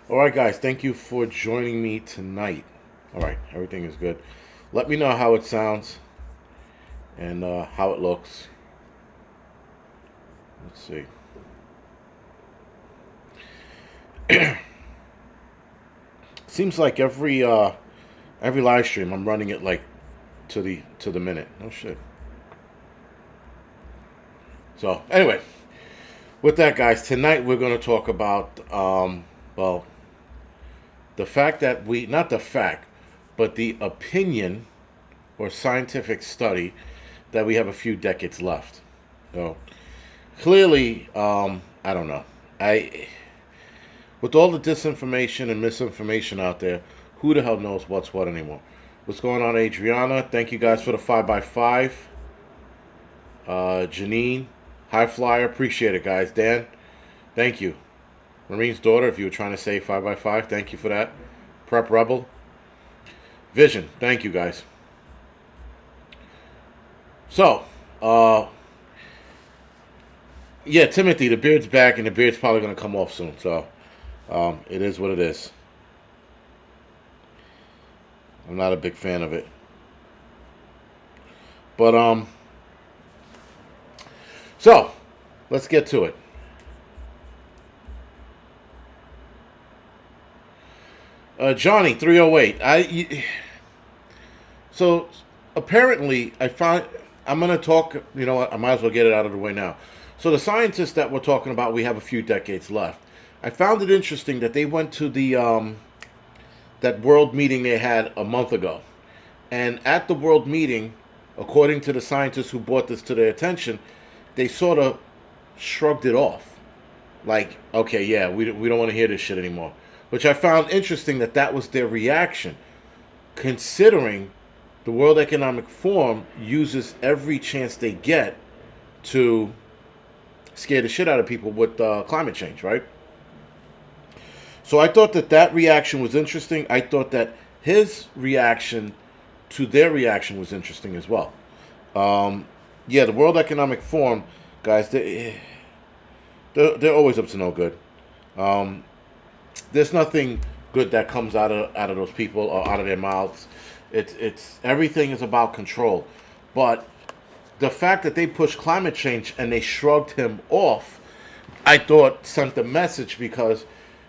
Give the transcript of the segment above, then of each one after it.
All right, guys, thank you for joining me tonight. All right, everything is good. Let me know how it sounds and how it looks. Let's see. Seems like every live stream I'm running it like to the minute. No shit. So anyway, with that, guys, tonight we're going to talk about well, the fact that we not the fact, but the opinion or scientific study that we have a few decades left. So clearly, I don't know. I With all the disinformation and misinformation out there, who the hell knows what's what anymore? What's going on, Adriana? Thank you guys for the 5x5. Janine, High Flyer, appreciate it, guys. Dan, thank you. Marine's daughter, if you were trying to say 5x5, thank you for that. Prep Rebel, Vision, thank you, guys. So, yeah, Timothy, the beard's back, and the beard's probably going to come off soon. So, it is what it is. I'm not a big fan of it. But, so, let's get to it. Johnny 308. So apparently I found I'm gonna talk. You know what? I might as well get it out of the way now. So the scientists that we're talking about, we have a few decades left. I found it interesting that they went to the that world meeting they had a month ago, and at the world meeting, according to the scientists who brought this to their attention, they sort of shrugged it off. Like, okay, yeah, we don't want to hear this shit anymore. Which I found interesting that that was their reaction, considering the World Economic Forum uses every chance they get to scare the shit out of people with climate change, right? So I thought that that reaction was interesting. I thought that his reaction to their reaction was interesting as well. Yeah, the World Economic Forum, guys, they're always up to no good. Um, there's nothing good that comes out of those people or out of their mouths. It's everything is about control, but the fact that they pushed climate change and they shrugged him off, I thought sent a message because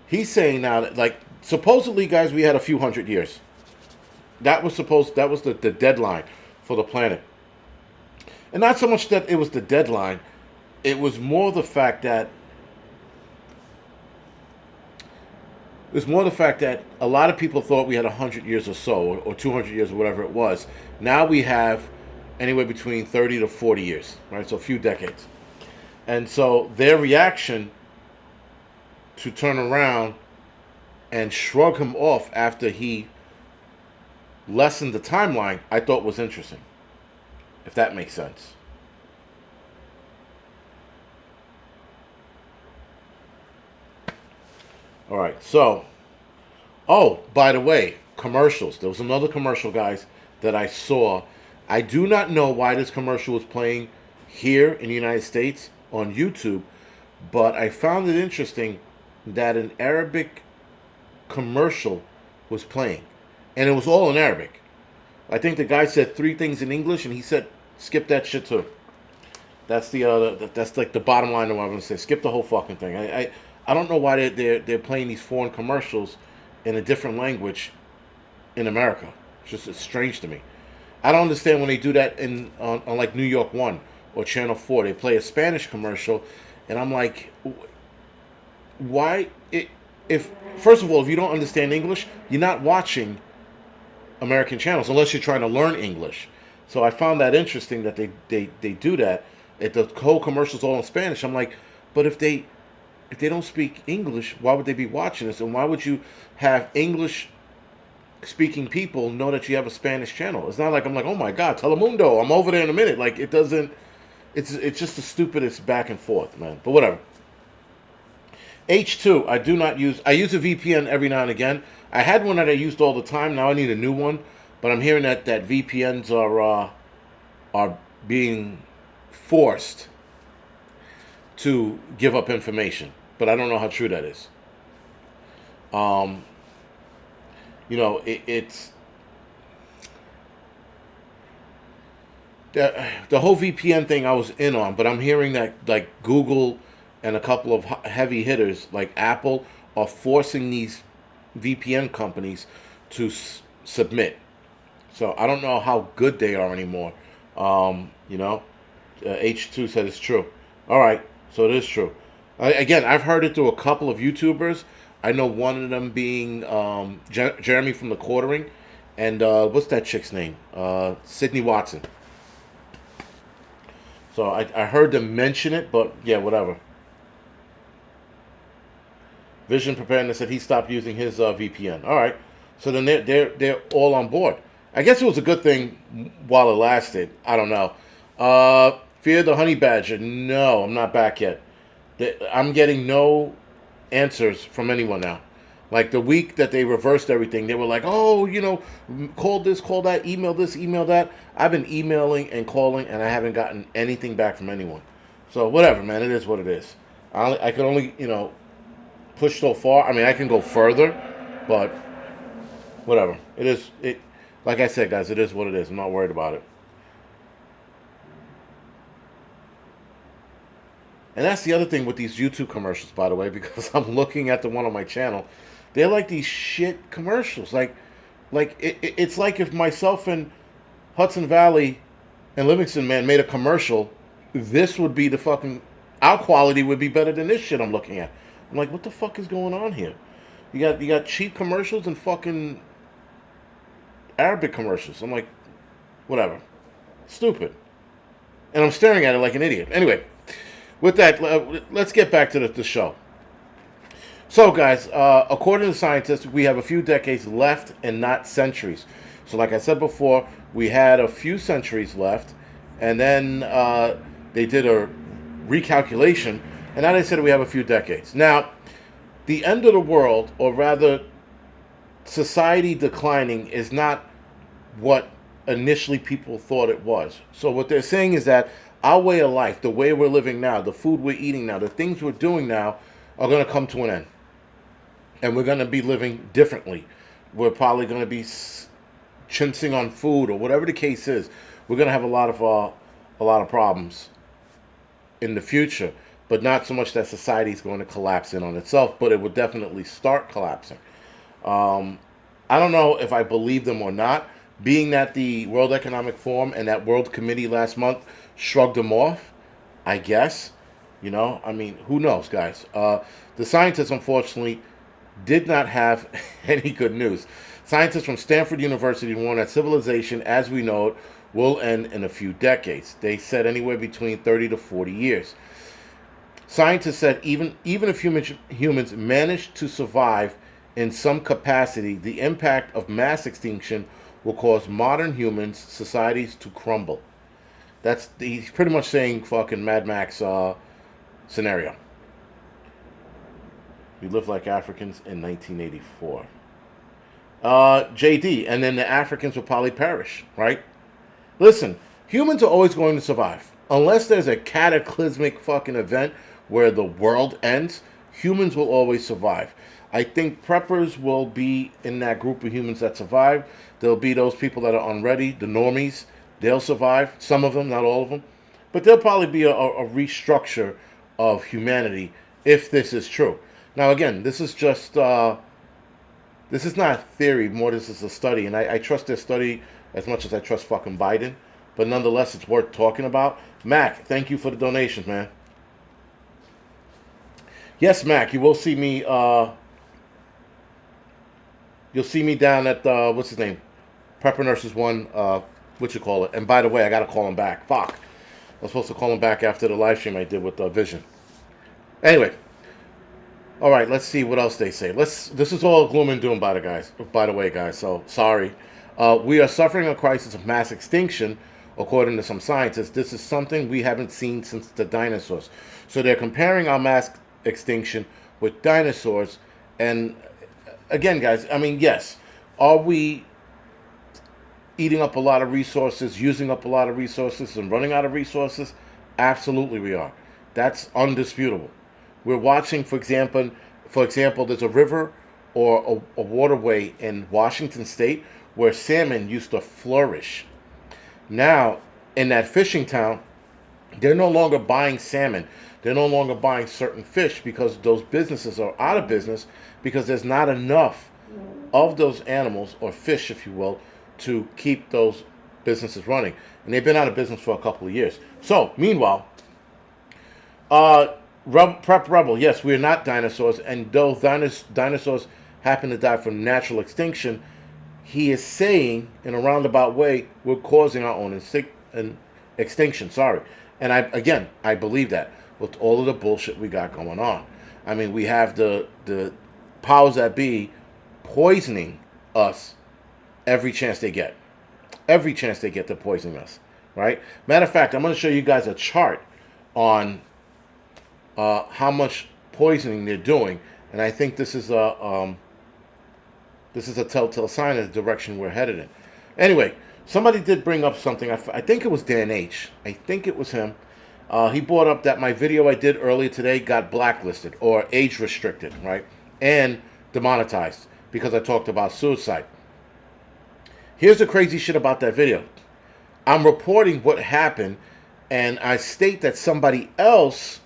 he's saying now that like supposedly guys we had a few hundred years. That was the deadline for the planet, and not so much that it was the deadline. It was more the fact that It's more the fact that a lot of people thought we had 100 years or so, or 200 years, or whatever it was. Now we have anywhere between 30 to 40 years, right? So a few decades. And so their reaction to turn around and shrug him off after he lessened the timeline, I thought was interesting, if that makes sense. All right, so, oh, by the way, commercials. There was another commercial, guys, that I saw. I do not know why this commercial was playing here in the United States on YouTube, but I found it interesting that an Arabic commercial was playing, and it was all in Arabic. I think the guy said three things in English, and he said, "Skip that shit too." That's like the bottom line of what I'm gonna say. Skip the whole fucking thing. I don't know why they're playing these foreign commercials in a different language in America. It's strange to me. I don't understand when they do that on like New York One or Channel 4. They play a Spanish commercial, and I'm like, why? If first of all, if you don't understand English, you're not watching American channels unless you're trying to learn English. So I found that interesting that they do that. The whole commercial's all in Spanish. I'm like, but if they don't speak English, why would they be watching this? And why would you have English speaking people know that you have a Spanish channel? It's not like I'm like, oh my God, Telemundo, I'm over there in a minute. Like it doesn't. It's just the stupidest back and forth, man. But whatever. H2, I do not use. I use a VPN every now and again. I had one that I used all the time. Now I need a new one. But I'm hearing that VPNs are being forced to give up information. But I don't know how true that is. Um, it's the whole VPN thing I was in on, but I'm hearing that like Google and a couple of heavy hitters like Apple are forcing these VPN companies to submit. So I don't know how good they are anymore. H2 said it's true. All right, so it is true. Again, I've heard it through a couple of YouTubers. I know one of them being Jeremy from the Quartering, and what's that chick's name? Sydney Watson. So I heard them mention it, but yeah, whatever. Vision Preparedness said he stopped using his VPN. All right, so then they're all on board. I guess it was a good thing while it lasted. I don't know. Fear the Honey Badger. No, I'm not back yet. I'm getting no answers from anyone now. Like the week that they reversed everything, they were like, "Oh, call this, call that, email this, email that." I've been emailing and calling, and I haven't gotten anything back from anyone. So whatever, man. It is what it is. I can only push so far. I mean, I can go further, but whatever. It is it. Like I said, guys, it is what it is. I'm not worried about it. And that's the other thing with these YouTube commercials, by the way, because I'm looking at the one on my channel. They're like these shit commercials. It's like if myself and Hudson Valley and Livingston, man, made a commercial, this would be the fucking, our quality would be better than this shit I'm looking at. I'm like, what the fuck is going on here? You got cheap commercials and fucking Arabic commercials. I'm like, whatever. Stupid. And I'm staring at it like an idiot. Anyway, with that, let's get back to the show. So, guys, according to scientists, we have a few decades left and not centuries. So, like I said before, we had a few centuries left, and then they did a recalculation, and now they said we have a few decades. Now, the end of the world, or rather, society declining, is not what initially people thought it was. So, what they're saying is that our way of life, the way we're living now, the food we're eating now, the things we're doing now, are going to come to an end. And we're going to be living differently. We're probably going to be chinsing on food, or whatever the case is. We're going to have a lot of problems in the future, but not so much that society is going to collapse in on itself, but it will definitely start collapsing. I don't know if I believe them or not, being that the World Economic Forum and that World Committee last month shrugged them off, I guess. I mean, who knows, guys? The scientists, unfortunately, did not have any good news. Scientists from Stanford University warn that civilization, as we know it, will end in a few decades. They said anywhere between 30 to 40 years. Scientists said even if humans manage to survive in some capacity, the impact of mass extinction will cause modern humans' societies to crumble. He's pretty much saying fucking Mad Max scenario. We lived like Africans in 1984. JD, and then the Africans will probably perish, right? Listen, humans are always going to survive. Unless there's a cataclysmic fucking event where the world ends, humans will always survive. I think preppers will be in that group of humans that survive. There'll be those people that are unready, the normies. They'll survive. Some of them, not all of them. But there'll probably be a restructure of humanity if this is true. Now, again, this is just, this is not a theory, more this is a study. And I trust this study as much as I trust fucking Biden. But nonetheless, it's worth talking about. Mac, thank you for the donations, man. Yes, Mac, you will see me, you'll see me down at, what's his name? Prepper Nurses 1, what you call it. And by the way, I got to call him back. Fuck. I was supposed to call him back after the live stream I did with Vision. Anyway. All right, let's see what else they say. This is all gloom and doom, by the way, guys. So sorry. We are suffering a crisis of mass extinction, according to some scientists. This is something we haven't seen since the dinosaurs. So they're comparing our mass extinction with dinosaurs. And again, guys, I mean, yes, are we eating up a lot of resources, using up a lot of resources, and running out of resources? Absolutely, we are. That's undisputable. We're watching, for example, there's a river or a waterway in Washington State where salmon used to flourish. Now, in that fishing town, they're no longer buying salmon. They're no longer buying certain fish because those businesses are out of business because there's not enough of those animals or fish, if you will, to keep those businesses running. And they've been out of business for a couple of years. So, meanwhile, Prep Rebel, yes, we're not dinosaurs. And though dinosaurs happen to die from natural extinction, he is saying, in a roundabout way, we're causing our own extinction. Sorry. And I believe that with all of the bullshit we got going on. I mean, we have the powers that be poisoning us every chance they get. Every chance they get to poisoning us, right? Matter of fact, I'm going to show you guys a chart on how much poisoning they're doing, and I think this is a telltale sign of the direction we're headed in. Anyway, somebody did bring up something. I think it was Dan H. I think it was him. He brought up that my video I did earlier today got blacklisted or age restricted, right? And demonetized because I talked about suicide. Here's the crazy shit about that video. I'm reporting what happened, and I state that somebody else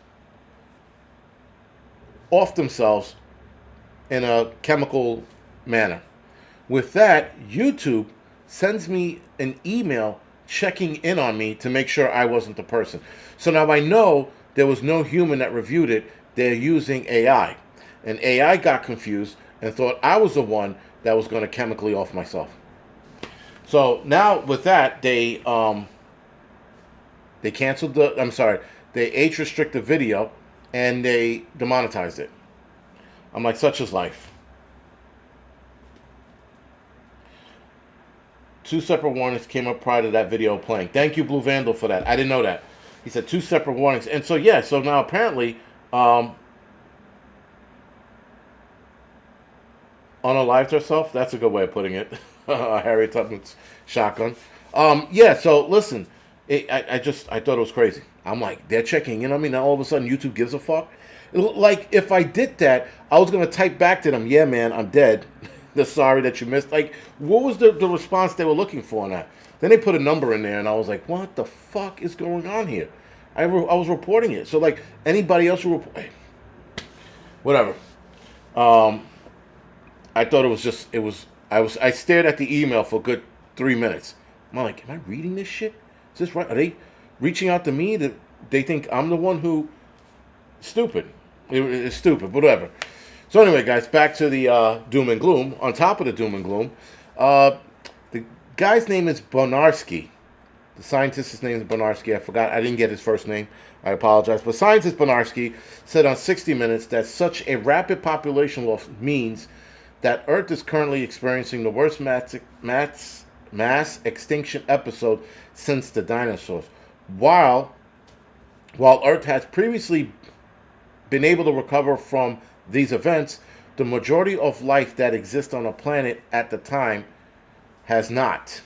off themselves in a chemical manner. With that, YouTube sends me an email checking in on me to make sure I wasn't the person. So now I know there was no human that reviewed it. They're using AI. And AI got confused and thought I was the one that was going to chemically off myself. So now with that, they canceled they age restrict the video and they demonetized it. I'm like, such is life. 2 separate warnings came up prior to that video playing. Thank you, Blue Vandal, for that. I didn't know that. He said 2 separate warnings. And so, yeah, so now apparently, unalived herself? That's a good way of putting it. Harriet Tubman's shotgun. Yeah, so listen, I thought it was crazy. I'm like, they're checking in on me. Now all of a sudden YouTube gives a fuck. Like, if I did that, I was going to type back to them, yeah, man, I'm dead. They're sorry that you missed. Like, what was the response they were looking for on that? Then they put a number in there, and I was like, what the fuck is going on here? I was reporting it. So, like, anybody else who report... Whatever. I thought it was just... I stared at the email for a good 3 minutes. I'm like, am I reading this shit? Is this right? Are they reaching out to me? That they think I'm the one who... Stupid. It's stupid, whatever. So anyway, guys, back to the doom and gloom. On top of the doom and gloom, the guy's name is Bonarski. The scientist's name is Bonarski. I forgot. I didn't get his first name. I apologize. But scientist Bonarski said on 60 Minutes that such a rapid population loss means that Earth is currently experiencing the worst mass extinction episode since the dinosaurs. While Earth has previously been able to recover from these events, the majority of life that exists on the planet at the time has not.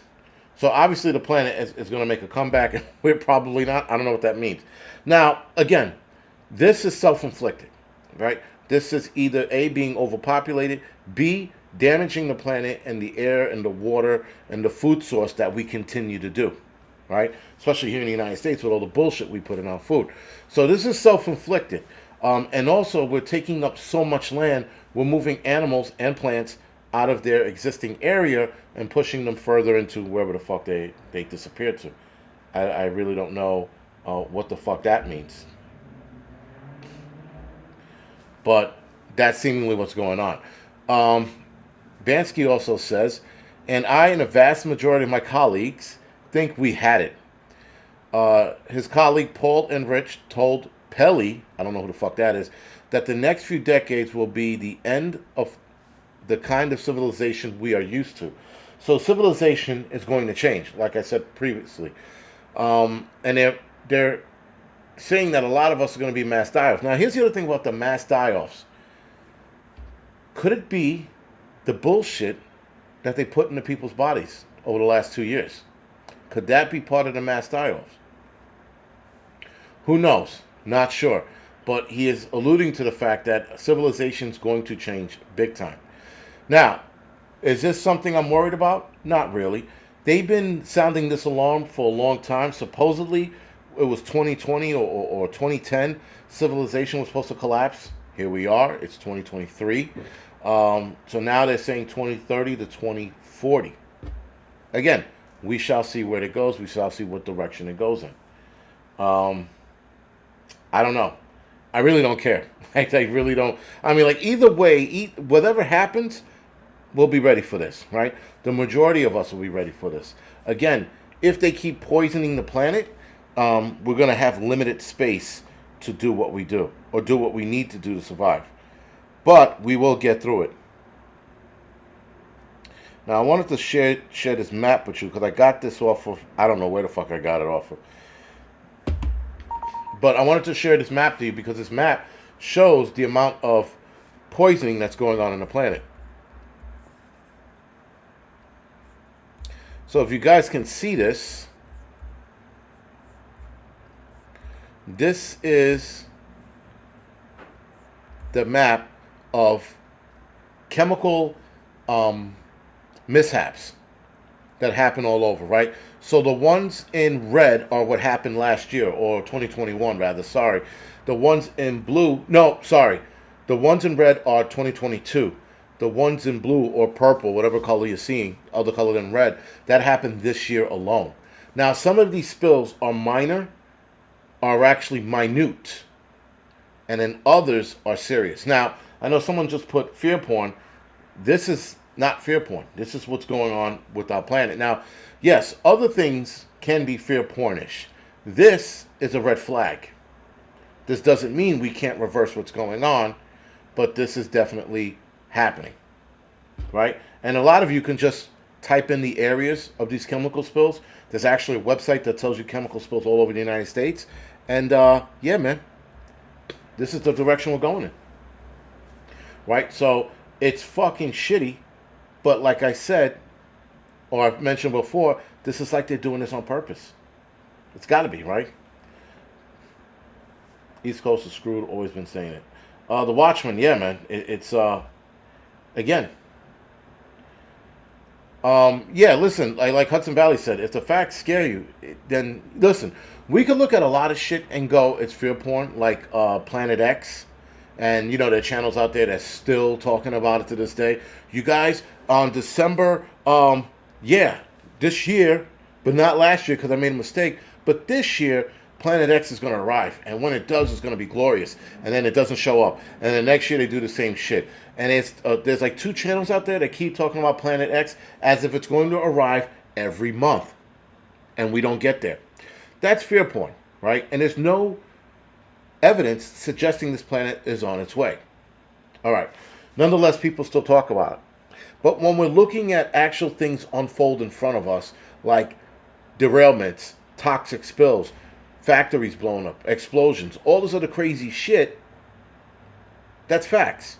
So obviously the planet is going to make a comeback, and we're probably not. I don't know what that means. Now, again, this is self-inflicted, right? This is either A, being overpopulated, B, damaging the planet and the air and the water and the food source that we continue to do, right? Especially here in the United States with all the bullshit we put in our food. So this is self-inflicted. And also, we're taking up so much land, we're moving animals and plants out of their existing area and pushing them further into wherever the fuck they disappeared to. I really don't know what the fuck that means. But that's seemingly what's going on. Bansky also says, and I and a vast majority of my colleagues think we had it. His colleague Paul Enrich told Pelly, I don't know who the fuck that is, that the next few decades will be the end of the kind of civilization we are used to. So civilization is going to change, like I said previously. And they're saying that a lot of us are going to be mass die-offs. Now, here's the other thing about the mass die-offs. Could it be the bullshit that they put into people's bodies over the last 2 years? Could that be part of the mass die-offs? Who knows? Not sure. But he is alluding to the fact that civilization is going to change big time. Now, is this something I'm worried about? Not really. They've been sounding this alarm for a long time. Supposedly, it was 2020 or 2010. Civilization was supposed to collapse. Here we are. It's 2023. So now they're saying 2030 to 2040. Again, we shall see where it goes. We shall see what direction it goes in. I don't know. I really don't care. I really don't. I mean, like, either way, whatever happens, we'll be ready for this, right? The majority of us will be ready for this. Again, if they keep poisoning the planet, we're going to have limited space to do what we do or do what we need to do to survive. But we will get through it. Now, I wanted to share this map with you because I got this off of, I don't know where the fuck I got it off of. But I wanted to share this map to you because this map shows the amount of poisoning that's going on the planet. So if you guys can see this, this is the map of chemical mishaps that happen all over, right? So the ones in red are what happened last year, or 2021 rather, sorry. The ones in blue, no, sorry. The ones in red are 2022. The ones in blue or purple, whatever color you're seeing, other color than red, that happened this year alone. Now, some of these spills are minor, are actually minute, and then others are serious. Now, I know someone just put fear porn. This is not fear porn. This is what's going on with our planet. Now, yes, other things can be fear pornish. This is a red flag. This doesn't mean we can't reverse what's going on, but this is definitely happening, right? And a lot of you can just type in the areas of these chemical spills. There's actually a website that tells you chemical spills all over the United States. And yeah, man, this is the direction we're going in, right? So it's fucking shitty. But like I said, or I've mentioned before, this is like they're doing this on purpose. It's got to be, right? East Coast is screwed. Always been saying it. The Watchmen, yeah, man. It's again. Yeah, listen. Like Hudson Valley said, if the facts scare you, then listen. We could look at a lot of shit and go, it's fear porn, like Planet X. And, you know, there are channels out there that's still talking about it to this day. You guys, on December, this year, but not last year because I made a mistake, but this year, Planet X is going to arrive. And when it does, it's going to be glorious. And then it doesn't show up. And then next year, they do the same shit. And there's like 2 channels out there that keep talking about Planet X as if it's going to arrive every month. And we don't get there. That's fear porn, right? And there's no evidence suggesting this planet is on its way. All right. Nonetheless, people still talk about it. But when we're looking at actual things unfold in front of us, like derailments, toxic spills, factories blowing up, explosions, all this other crazy shit, that's facts.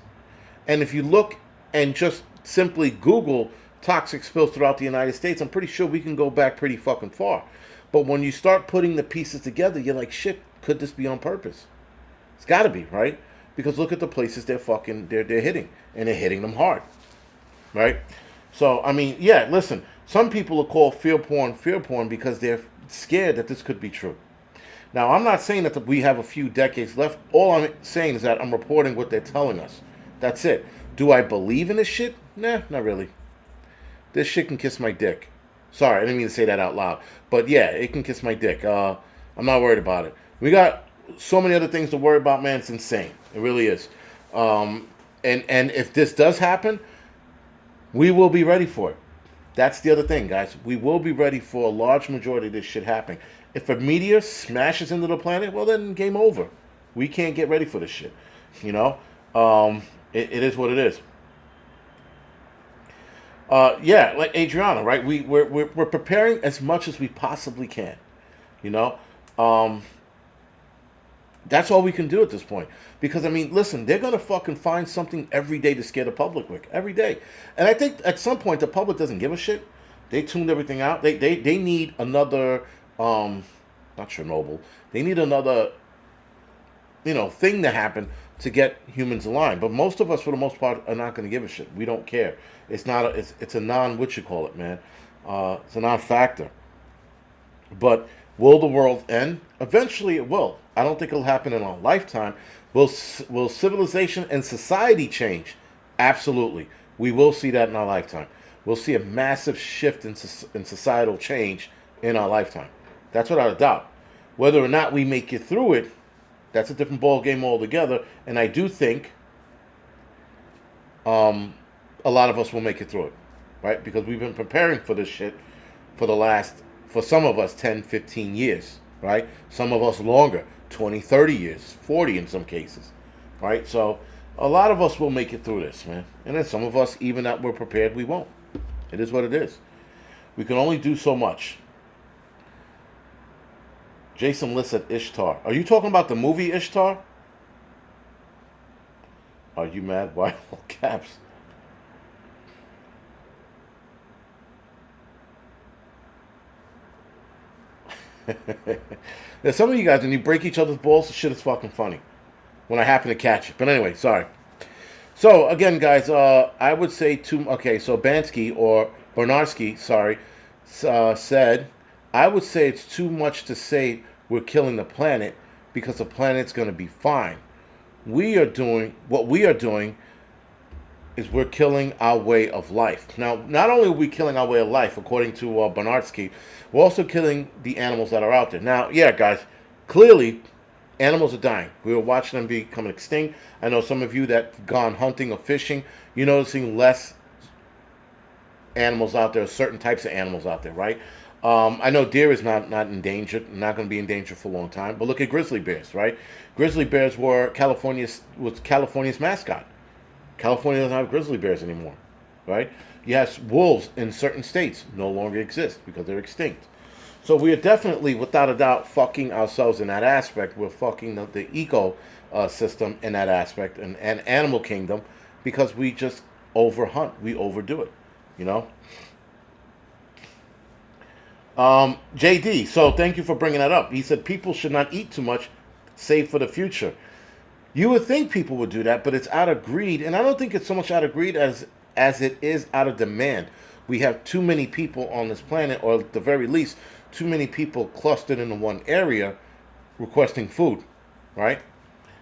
And if you look and just simply Google toxic spills throughout the United States, I'm pretty sure we can go back pretty fucking far. But when you start putting the pieces together, you're like, shit, could this be on purpose? It's got to be, right? Because look at the places they're hitting, and they're hitting them hard, right? So, I mean, yeah, listen, some people are called fear porn because they're scared that this could be true. Now, I'm not saying that we have a few decades left. All I'm saying is that I'm reporting what they're telling us. That's it. Do I believe in this shit? Nah, not really. This shit can kiss my dick. Sorry, I didn't mean to say that out loud. But yeah, it can kiss my dick. I'm not worried about it. We got so many other things to worry about, man. It's insane. It really is. And if this does happen, we will be ready for it. That's the other thing, guys. We will be ready for a large majority of this shit happening. If a meteor smashes into the planet, well, then game over. We can't get ready for this shit. You know? It is what it is. Yeah, like Adriana, right? We're preparing as much as we possibly can. You know? That's all we can do at this point. Because, I mean, listen, they're going to fucking find something every day to scare the public with. Every day. And I think at some point the public doesn't give a shit. They tuned everything out. They need another, not Chernobyl. They need another, thing to happen to get humans aligned. But most of us, for the most part, are not going to give a shit. We don't care. It's not. It's a non. What you call it, man? It's a non-factor. But will the world end? Eventually, it will. I don't think it'll happen in our lifetime. Will civilization and society change? Absolutely. We will see that in our lifetime. We'll see a massive shift in societal change in our lifetime. That's without a doubt. Whether or not we make it through it, that's a different ball game altogether. And I do think a lot of us will make it through it, right? Because we've been preparing for this shit for some of us, 10, 15 years, right? Some of us longer, 20, 30 years, 40 in some cases, right? So a lot of us will make it through this, man. And then some of us, even that we're prepared, we won't. It is what it is. We can only do so much. Jason Liss at Ishtar. Are you talking about the movie Ishtar? Are you mad? Why all caps? There's some of you guys, when you break each other's balls, the shit is fucking funny. When I happen to catch it. But anyway, sorry. So, again, guys, I would say okay, so Bansky, or Bernarski, sorry, said, I would say it's too much to say we're killing the planet because the planet's going to be fine. What we are doing is we're killing our way of life. Now, not only are we killing our way of life, according to Bernarski, we're also killing the animals that are out there. Now, yeah, guys, clearly, animals are dying. We were watching them become extinct. I know some of you that have gone hunting or fishing, you're noticing less animals out there, certain types of animals out there, right? I know deer is not endangered, not going to be in danger for a long time. But look at grizzly bears, right? Grizzly bears was California's mascot. California doesn't have grizzly bears anymore, right? Yes, wolves in certain states no longer exist because they're extinct. So we are definitely, without a doubt, fucking ourselves in that aspect. We're fucking the eco system in that aspect, and animal kingdom, because we just overhunt. We overdo it, you know? JD, so thank you for bringing that up. He said people should not eat too much, save for the future. You would think people would do that, but it's out of greed, and I don't think it's so much out of greed as it is out of demand. We have too many people on this planet, or at the very least, too many people clustered into one area requesting food, right?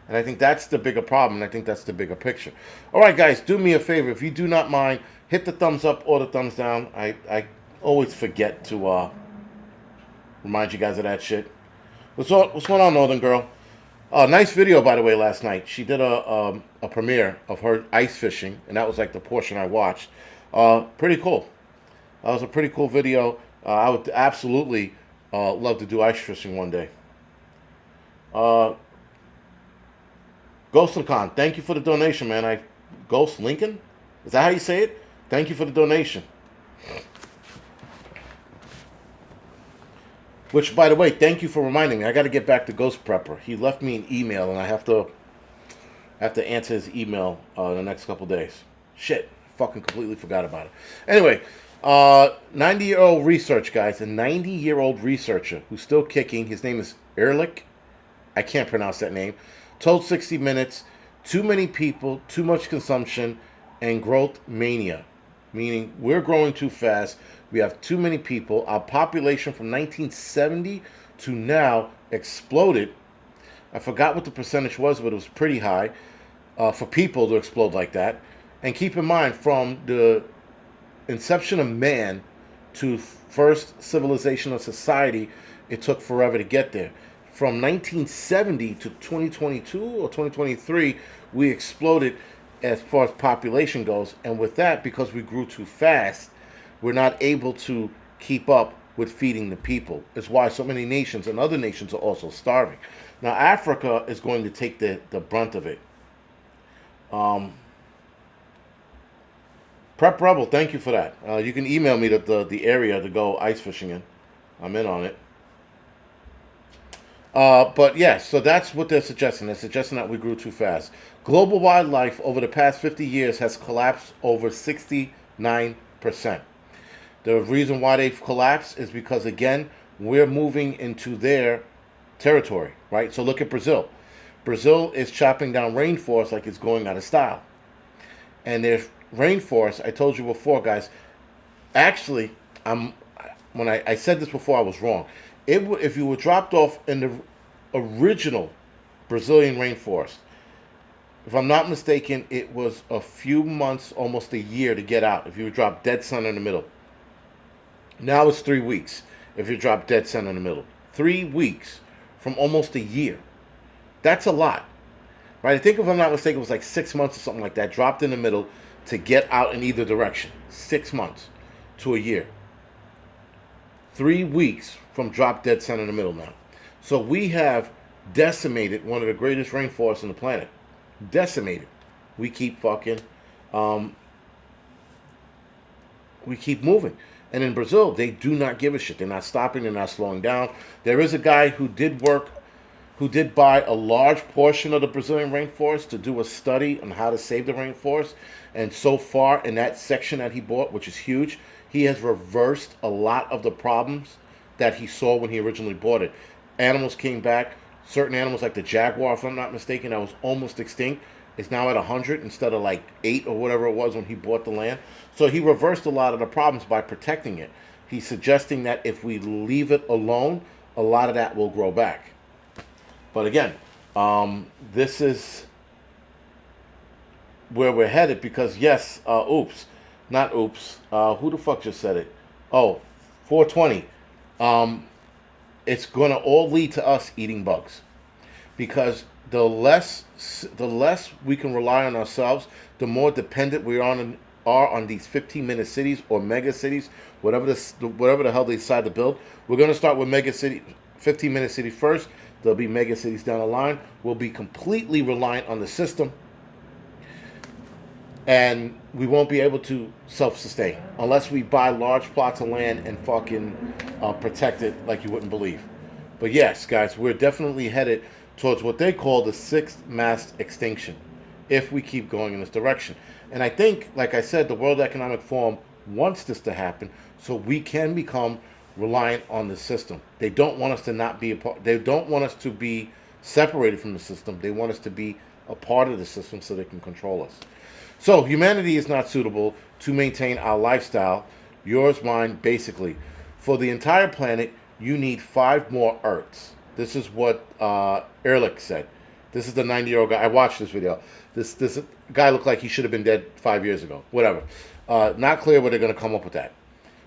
And I think that's the bigger problem, and I think that's the bigger picture. All right, guys, do me a favor. If you do not mind, hit the thumbs up or the thumbs down. I always forget to remind you guys of that shit. What's going on, Northern Girl? Nice video, by the way, last night. She did a premiere of her ice fishing, and that was like the portion I watched. Pretty cool. That was a pretty cool video. I would absolutely love to do ice fishing one day. Ghost Lincoln, thank you for the donation, man. Ghost Lincoln? Is that how you say it? Thank you for the donation. Which, by the way, thank you for reminding me. I got to get back to Ghost Prepper. He left me an email, and I have to answer his email in the next couple days. Shit, fucking completely forgot about it. Anyway, 90-year-old research, guys. A 90-year-old researcher who's still kicking. His name is Ehrlich. I can't pronounce that name. Told 60 Minutes, too many people, too much consumption, and growth mania. Meaning we're growing too fast. We have too many people. Our population from 1970 to now exploded. I forgot what the percentage was, but it was pretty high for people to explode like that. And keep in mind, from the inception of man to first civilization of society, it took forever to get there. From 1970 to 2022 or 2023, we exploded as far as population goes. And with that, because we grew too fast, we're not able to keep up with feeding the people. It's why so many nations and other nations are also starving. Now, Africa is going to take the brunt of it. Prep Rebel, thank you for that. You can email me the area to go ice fishing in. I'm in on it. But yes, so that's what they're suggesting. They're suggesting that we grew too fast. Global wildlife over the past 50 years has collapsed over 69%. The reason why they've collapsed is because, again, we're moving into their territory, right? So look at Brazil. Brazil is chopping down rainforest like it's going out of style. And their rainforest, I told you before, guys. Actually, I'm when I said this before, I was wrong. If you were dropped off in the original Brazilian rainforest, if I'm not mistaken, it was a few months, almost a year to get out. If you were dropped dead center in the middle, now it's 3 weeks. If you drop dead center in the middle, 3 weeks from almost a year. That's a lot, right? I think if I'm not mistaken, it was like 6 months or something like that. Dropped in the middle to get out in either direction. 6 months to a year. 3 weeks from drop dead center in the middle now. So we have decimated one of the greatest rainforests on the planet. Decimated. We keep fucking, we keep moving. And in Brazil, they do not give a shit. They're not stopping. They're not slowing down. There is a guy who did buy a large portion of the Brazilian rainforest to do a study on how to save the rainforest. And so far, in that section that he bought, which is huge, he has reversed a lot of the problems that he saw when he originally bought it. Animals came back. Certain animals, like the jaguar, if I'm not mistaken, that was almost extinct, is now at 100 instead of like 8 or whatever it was when he bought the land. So he reversed a lot of the problems by protecting it. He's suggesting that if we leave it alone, a lot of that will grow back. But again, this is where we're headed because, yes, not oops. Who the fuck just said it? Oh, 420. It's going to all lead to us eating bugs because the less we can rely on ourselves, the more dependent we are on these 15-minute cities or mega cities, whatever the hell they decide to build. We're going to start with mega city, 15-minute cities first. There'll be mega cities down the line. We'll be completely reliant on the system. And we won't be able to self-sustain unless we buy large plots of land and fucking protect it like you wouldn't believe. But yes, guys, we're definitely headed towards what they call the sixth mass extinction if we keep going in this direction. And I think, like I said, the World Economic Forum wants this to happen so we can become reliant on the system. They don't want us to not be a part. They don't want us to be separated from the system. They want us to be a part of the system so they can control us. So humanity is not suitable to maintain our lifestyle, yours, mine, basically. For the entire planet, you need 5 more Earths. This is what Ehrlich said. This is the 90-year-old guy. I watched this video. This guy looked like he should have been dead 5 years ago. Whatever. Not clear where they're going to come up with that.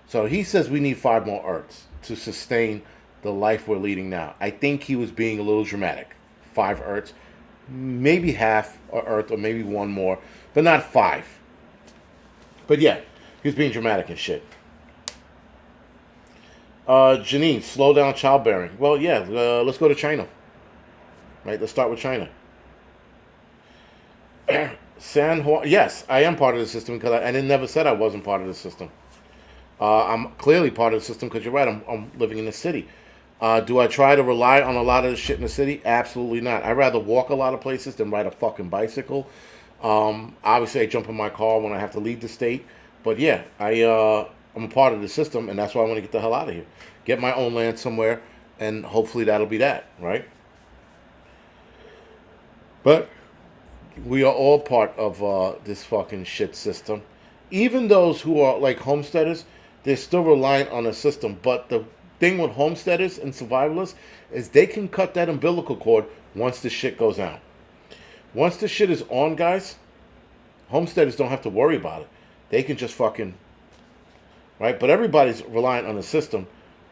So he says we need 5 more Earths to sustain the life we're leading now. I think he was being a little dramatic. 5 Earths. Maybe half a Earth or maybe one more. But not 5. But yeah, he was being dramatic and shit. Janine, slow down childbearing. Well, yeah, let's go to China. Right, let's start with China. San Juan, yes, I am part of the system because I never said I wasn't part of the system. I'm clearly part of the system because you're right, I'm living in the city. Do I try to rely on a lot of the shit in the city? Absolutely not. I'd rather walk a lot of places than ride a fucking bicycle. Obviously, I jump in my car when I have to leave the state. But yeah, I'm a part of the system, and that's why I want to get the hell out of here. Get my own land somewhere, and hopefully that'll be that, right? But we are all part of this fucking shit system. Even those who are like homesteaders, they're still reliant on the system. But the thing with homesteaders and survivalists is they can cut that umbilical cord once the shit goes out. Once the shit is on, guys, homesteaders don't have to worry about it. They can just fucking, right? But everybody's reliant on the system.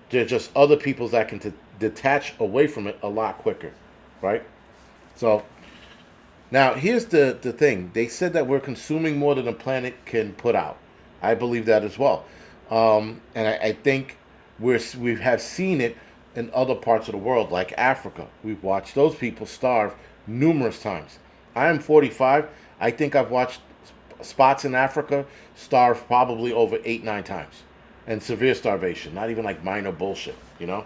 They're just other people that can detach away from it a lot quicker, right? So, now here's the thing. They said that we're consuming more than the planet can put out. I believe that as well. And I think we have seen it in other parts of the world, like Africa. We've watched those people starve numerous times. I am 45. I think I've watched spots in Africa starve probably over 8-9 times. And severe starvation. Not even like minor bullshit, you know?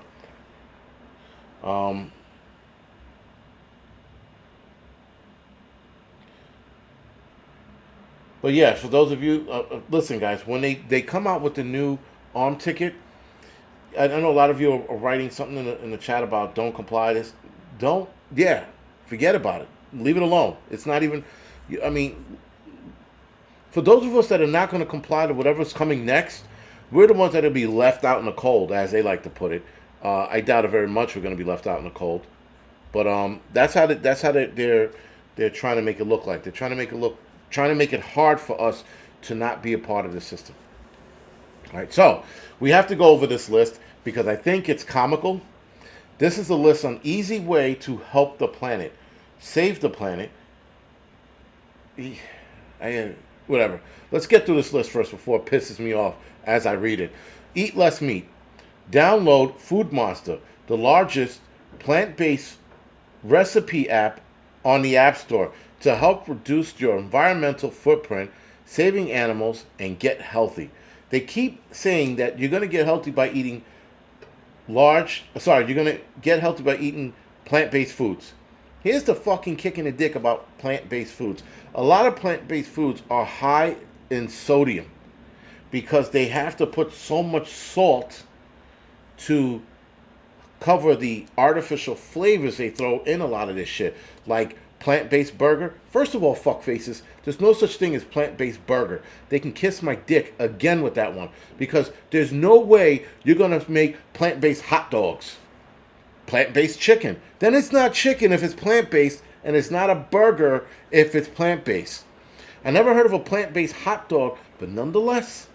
But yeah, for those of you, listen guys, when they come out with the new arm ticket, I know a lot of you are writing something in the chat about don't comply this. Yeah, Forget about it. Leave it alone. It's not even. I mean, for those of us that are not going to comply to whatever's coming next, we're the ones that will be left out in the cold, as they like to put it. I doubt it very much we're going to be left out in the cold, but they're trying to make it look like. They're trying to make it hard for us to not be a part of the system. All right, so we have to go over this list because I think it's comical. This is a list on easy way to help the planet, save the planet. Whatever. Let's get through this list first before it pisses me off as I read it. Eat less meat. Download Food Monster, the largest plant-based recipe app on the App Store to help reduce your environmental footprint, saving animals, and get healthy. They keep saying that you're going to get healthy by eating you're going to get healthy by eating plant-based foods. Here's the fucking kick in the dick about plant-based foods. A lot of plant-based foods are high in sodium because they have to put so much salt to cover the artificial flavors they throw in a lot of this shit. Like plant-based burger. First of all, fuck faces, there's no such thing as plant-based burger. They can kiss my dick again with that one because there's no way you're going to make plant-based hot dogs. Plant-based chicken. Then it's not chicken if it's plant-based, and it's not a burger if it's plant-based. I never heard of a plant-based hot dog, but nonetheless,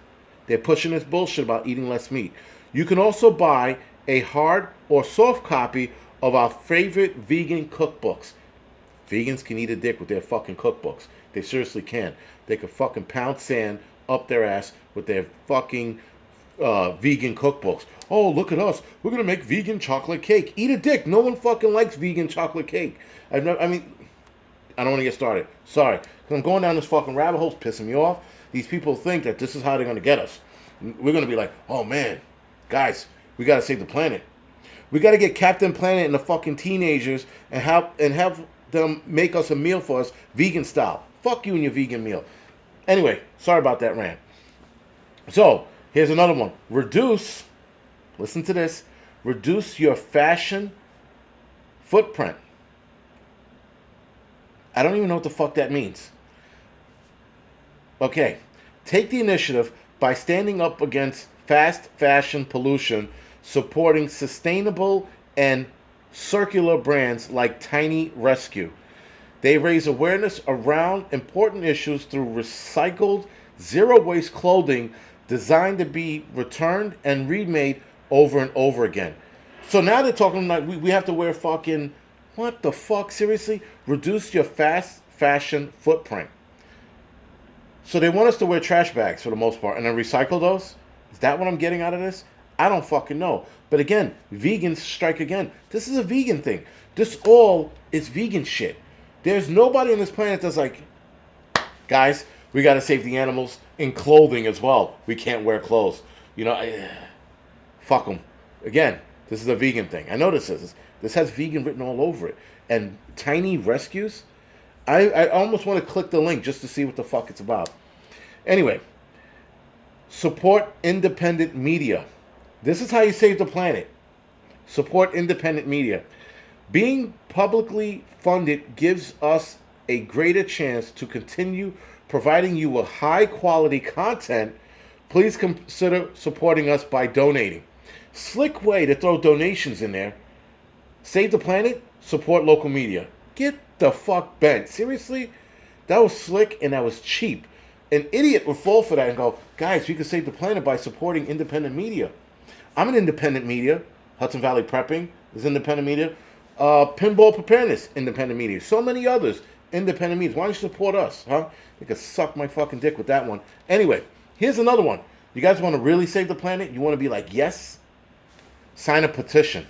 they're pushing this bullshit about eating less meat. You can also buy a hard or soft copy of our favorite vegan cookbooks. Vegans can eat a dick with their fucking cookbooks. They seriously can. They can fucking pound sand up their ass with their fucking vegan cookbooks. Oh, look at us. We're going to make vegan chocolate cake. Eat a dick. No one fucking likes vegan chocolate cake. I don't want to get started. Sorry. Because I'm going down this fucking rabbit hole. It's pissing me off. These people think that this is how they're going to get us. We're going to be like, oh man, guys, we got to save the planet. We got to get Captain Planet and the fucking teenagers and have them make us a meal for us vegan style. Fuck you and your vegan meal. Anyway, sorry about that rant. So, here's another one. Listen to this, reduce your fashion footprint. I don't even know what the fuck that means. Okay, take the initiative by standing up against fast fashion pollution, supporting sustainable and circular brands like Tiny Rescue. They raise awareness around important issues through recycled, zero-waste clothing designed to be returned and remade over and over again. So now they're talking like we have to wear fucking, what the fuck, seriously? Reduce your fast fashion footprint. So they want us to wear trash bags for the most part and then recycle those? Is that what I'm getting out of this? I don't fucking know. But again, vegans strike again. This is a vegan thing. This all is vegan shit. There's nobody on this planet that's like, guys, we got to save the animals in clothing as well. We can't wear clothes. Fuck them. Again, this is a vegan thing. I know this is. This has vegan written all over it. And Tiny Rescues? I almost want to click the link just to see what the fuck it's about. Anyway, support independent media. This is how you save the planet. Support independent media. Being publicly funded gives us a greater chance to continue providing you with high quality content. Please consider supporting us by donating. Slick way to throw donations in there. Save the planet, support local media. Get the fuck bent. Seriously? That was slick and that was cheap. An idiot would fall for that and go, guys, we can save the planet by supporting independent media. I'm an independent media. Hudson Valley Prepping is independent media. Pinball Preparedness, independent media. So many others, independent media. Why don't you support us, huh? You can suck my fucking dick with that one. Anyway, here's another one. You guys want to really save the planet? You want to be like, yes? Sign a petition.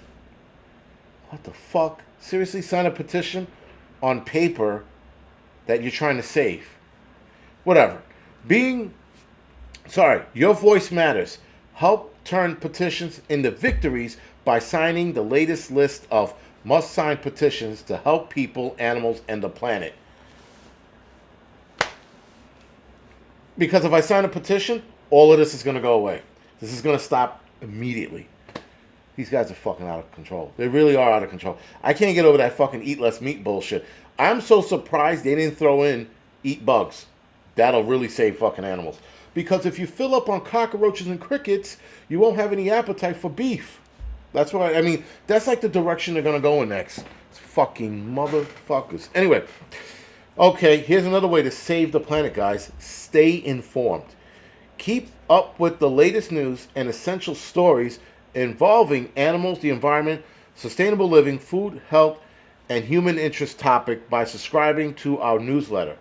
What the fuck? Seriously, sign a petition on paper that you're trying to save. Whatever. Your voice matters. Help turn petitions into victories by signing the latest list of must-sign petitions to help people, animals, and the planet. Because if I sign a petition, all of this is going to go away. This is going to stop immediately. These guys are fucking out of control. They really are out of control. I can't get over that fucking eat less meat bullshit. I'm so surprised they didn't throw in eat bugs. That'll really save fucking animals. Because if you fill up on cockroaches and crickets, you won't have any appetite for beef. That's what I mean. That's like the direction they're gonna go in next. It's fucking motherfuckers. Anyway, okay, here's another way to save the planet, guys. Stay informed. Keep up with the latest news and essential stories involving animals, the environment, sustainable living, food, health, and human interest topic by subscribing to our newsletter.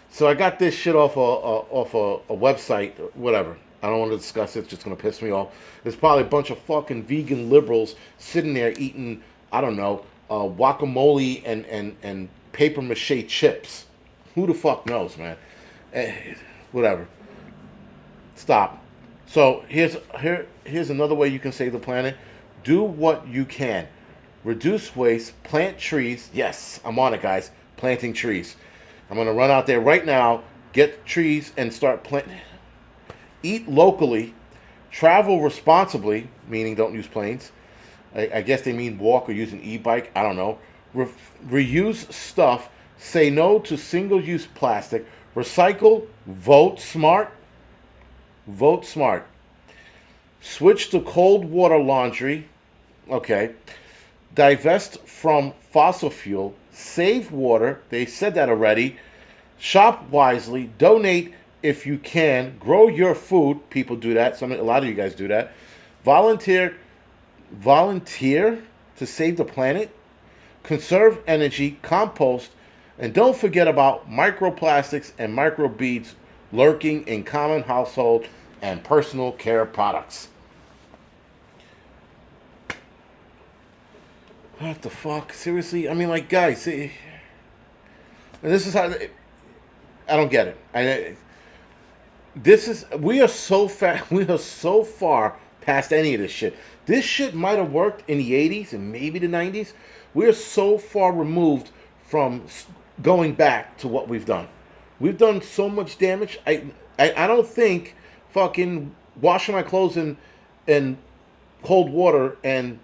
So I got this shit off a website, whatever. I don't want to discuss it. It's just going to piss me off. There's probably a bunch of fucking vegan liberals sitting there eating, I don't know, guacamole and paper mache chips. Who the fuck knows, man? Whatever. Stop. So here's another way you can save the planet. Do what you can. Reduce waste. Plant trees. Yes, I'm on it, guys. Planting trees. I'm going to run out there right now, get trees, and start planting. Eat locally. Travel responsibly, meaning don't use planes. I guess they mean walk or use an e-bike. I don't know. Reuse stuff. Say no to single-use plastic. Recycle. Vote smart. Vote smart. Switch to cold water laundry. Okay. Divest from fossil fuel. Save water. They said that already. Shop wisely. Donate if you can. Grow your food. People do that. A lot of you guys do that. Volunteer to save the planet. Conserve energy. Compost. And don't forget about microplastics and microbeads lurking in common household and personal care products. What the fuck? Seriously? I mean, like, guys, and this is how I don't get it. We are so far, we are so far past any of this shit. This shit might have worked in the 80s and maybe the 90s. We are so far removed from going back to what we've done. We've done so much damage. I don't think fucking washing my clothes in cold water and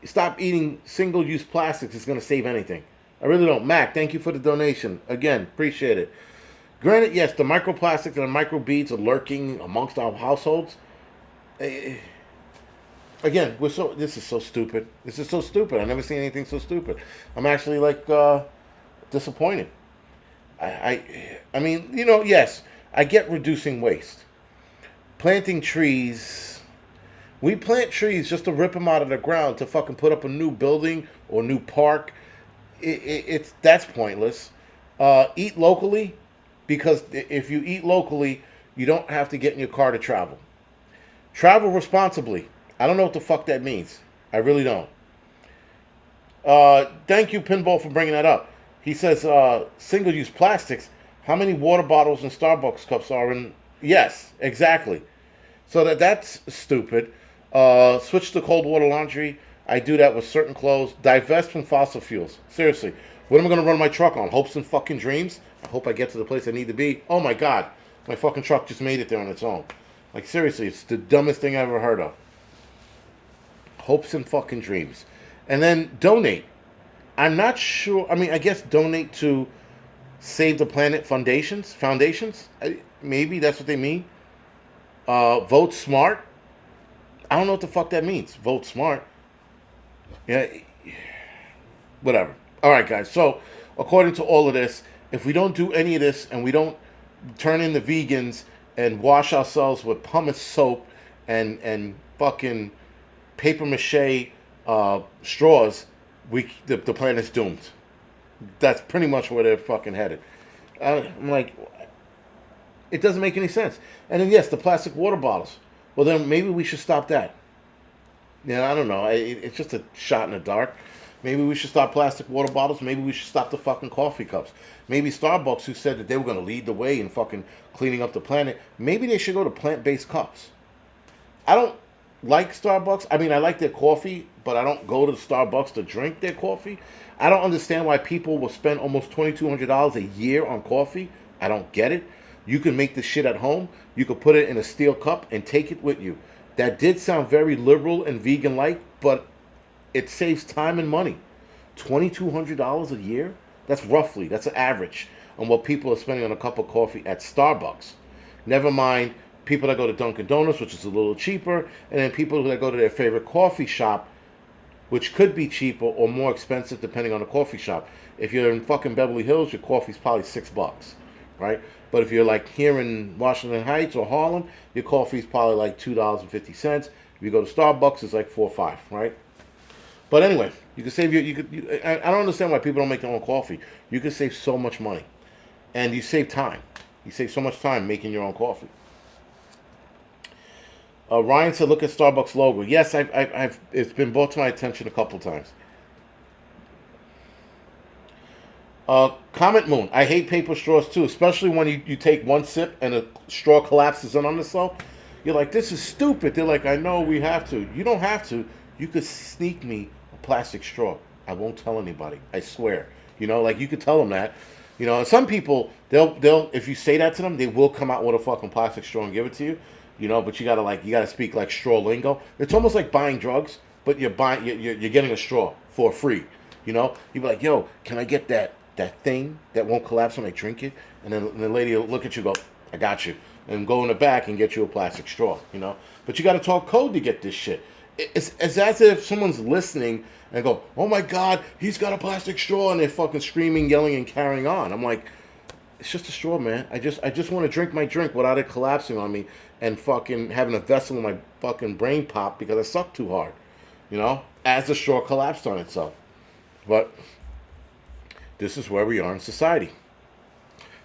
stop eating single-use plastics is going to save anything. I really don't. Mac, thank you for the donation. Again, appreciate it. Granted, yes, the microplastics and the microbeads are lurking amongst our households. Again, this is so stupid. This is so stupid. I've never seen anything so stupid. I'm actually like disappointed. I mean, yes, I get reducing waste. Planting trees. We plant trees just to rip them out of the ground to fucking put up a new building or new park. That's pointless. Eat locally, because if you eat locally, you don't have to get in your car to travel. Travel responsibly. I don't know what the fuck that means. I really don't. Thank you, Pinball, for bringing that up. He says single-use plastics. How many water bottles and Starbucks cups are in? Yes, exactly. So that's stupid. Switch to cold water laundry. I do that with certain clothes. Divest from fossil fuels. Seriously. What am I going to run my truck on? Hopes and fucking dreams? I hope I get to the place I need to be. Oh my God. My fucking truck just made it there on its own. Like, seriously, it's the dumbest thing I've ever heard of. Hopes and fucking dreams. And then donate. I'm not sure. I mean, I guess donate to Save the Planet foundations. Maybe that's what they mean. Vote smart. I don't know what the fuck that means. Vote smart. Yeah. Whatever. All right, guys. So, according to all of this, if we don't do any of this and we don't turn in the vegans and wash ourselves with pumice soap and fucking paper mache straws, the planet's doomed. That's pretty much where they're fucking headed. I'm like, it doesn't make any sense. And then, yes, the plastic water bottles. Well, then maybe we should stop that. Yeah, I don't know. It's just a shot in the dark. Maybe we should stop plastic water bottles. Maybe we should stop the fucking coffee cups. Maybe Starbucks, who said that they were going to lead the way in fucking cleaning up the planet, maybe they should go to plant-based cups. I don't like Starbucks. I mean, I like their coffee, but I don't go to Starbucks to drink their coffee. I don't understand why people will spend almost $2,200 a year on coffee. I don't get it. You can make this shit at home. You can put it in a steel cup and take it with you. That did sound very liberal and vegan-like, but it saves time and money. $2,200 a year? That's an average on what people are spending on a cup of coffee at Starbucks. Never mind people that go to Dunkin' Donuts, which is a little cheaper, and then people that go to their favorite coffee shop, which could be cheaper or more expensive depending on the coffee shop. If you're in fucking Beverly Hills, your coffee's probably $6, right? But if you're like here in Washington Heights or Harlem, your coffee's probably like $2.50. If you go to Starbucks, it's like 4 or 5, right? But anyway, you can save I don't understand why people don't make their own coffee. You can save so much money, and you save time. You save so much time making your own coffee. Ryan said, "Look at Starbucks logo." Yes, I've it's been brought to my attention a couple times. Comet Moon. I hate paper straws too, especially when you take one sip and a straw collapses in on itself. You're like, this is stupid. They're like, I know we have to. You don't have to. You could sneak me a plastic straw. I won't tell anybody. I swear. You know, like you could tell them that. You know, and some people they'll if you say that to them, they will come out with a fucking plastic straw and give it to you. You know, but you gotta speak like straw lingo. It's almost like buying drugs, but you're getting a straw for free. You know, you be like, yo, can I get that thing that won't collapse when I drink it? And then the lady will look at you, and go, I got you, and go in the back and get you a plastic straw. You know, but you got to talk code to get this shit. It's as if someone's listening and go, oh my god, he's got a plastic straw, and they're fucking screaming, yelling, and carrying on. I'm like, it's just a straw, man. I just want to drink my drink without it collapsing on me and fucking having a vessel in my fucking brain pop because I sucked too hard. You know, as the straw collapsed on itself. But this is where we are in society.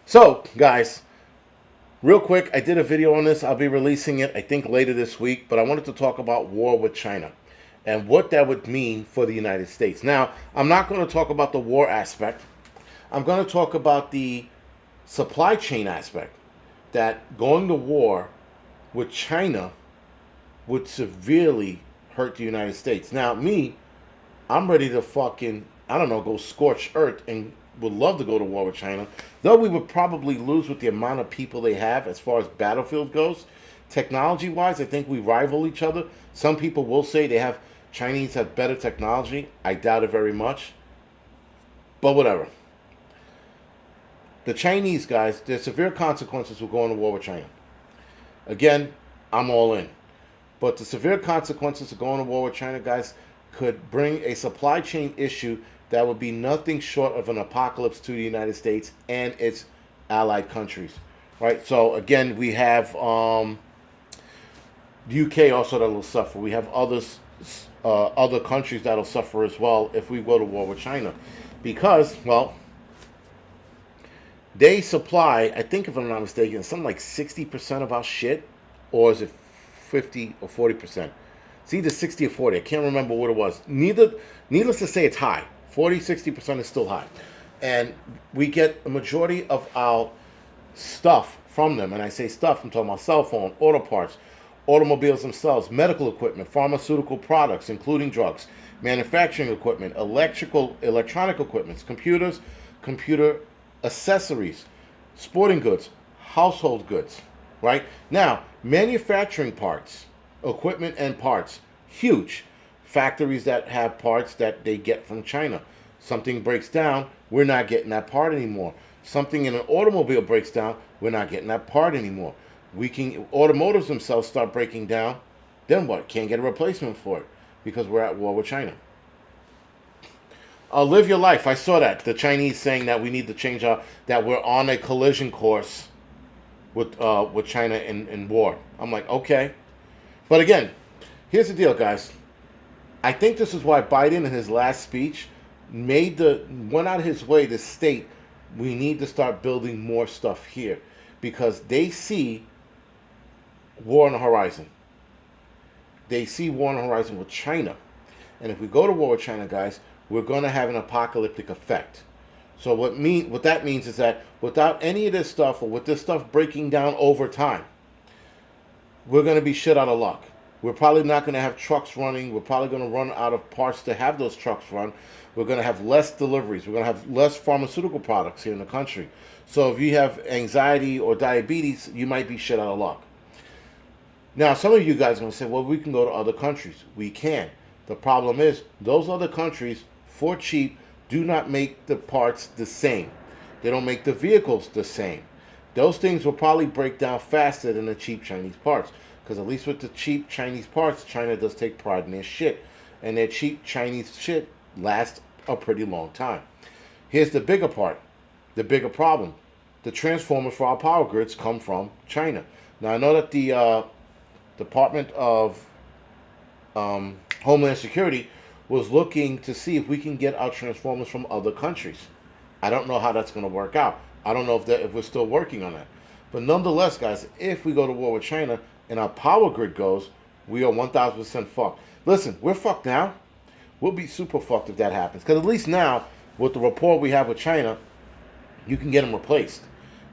So, guys, real quick, I did a video on this. I'll be releasing it, I think, later this week. But I wanted to talk about war with China and what that would mean for the United States. Now, I'm not going to talk about the war aspect. I'm going to talk about the supply chain aspect. That going to war with China would severely hurt the United States. Now, I'm ready to fucking, I don't know, go scorch earth and would love to go to war with China. Though we would probably lose with the amount of people they have as far as battlefield goes. Technology-wise, I think we rival each other. Some people will say Chinese have better technology. I doubt it very much. But whatever. The Chinese guys, there's severe consequences for going to war with China. Again, I'm all in. But the severe consequences of going to war with China, guys, could bring a supply chain issue that would be nothing short of an apocalypse to the United States and its allied countries. Right? So, again, we have the UK also that will suffer. We have other countries that will suffer as well if we go to war with China. Because, well, they supply, I think if I'm not mistaken, something like 60% of our shit, or is it 50 or 40%? It's either 60 or 40. I can't remember what it was. Needless to say, it's high. 40, 60% is still high. And we get a majority of our stuff from them. And I say stuff, I'm talking about cell phone, auto parts, automobiles themselves, medical equipment, pharmaceutical products, including drugs, manufacturing equipment, electronic equipment, computers, computer accessories, sporting goods, household goods, right? Now, manufacturing parts, equipment and parts, huge. Factories that have parts that they get from China. Something breaks down, we're not getting that part anymore. Something in an automobile breaks down, we're not getting that part anymore. Automotives themselves start breaking down, then what? Can't get a replacement for it because we're at war with China. Live your life. I saw that. The Chinese saying that we need to change that we're on a collision course with China in war. I'm like, okay. But again, here's the deal, guys. I think this is why Biden in his last speech went out of his way to state we need to start building more stuff here because they see war on the horizon. They see war on the horizon with China. And if we go to war with China, guys, we're going to have an apocalyptic effect. So what that means is that without any of this stuff or with this stuff breaking down over time, we're going to be shit out of luck. We're probably not going to have trucks running. We're probably going to run out of parts to have those trucks run. We're going to have less deliveries. We're going to have less pharmaceutical products here in the country. So if you have anxiety or diabetes, you might be shit out of luck. Now, some of you guys are going to say, well, we can go to other countries. We can. The problem is, those other countries, for cheap, do not make the parts the same. They don't make the vehicles the same. Those things will probably break down faster than the cheap Chinese parts. Because at least with the cheap Chinese parts, China does take pride in their shit. And their cheap Chinese shit lasts a pretty long time. Here's the bigger part, the bigger problem. The transformers for our power grids come from China. Now, I know that the Department of Homeland Security was looking to see if we can get our transformers from other countries. I don't know how that's going to work out. I don't know if we're still working on that. But nonetheless, guys, if we go to war with China and our power grid goes, we are 1,000% fucked. Listen, we're fucked now. We'll be super fucked if that happens. Because at least now, with the rapport we have with China, you can get them replaced.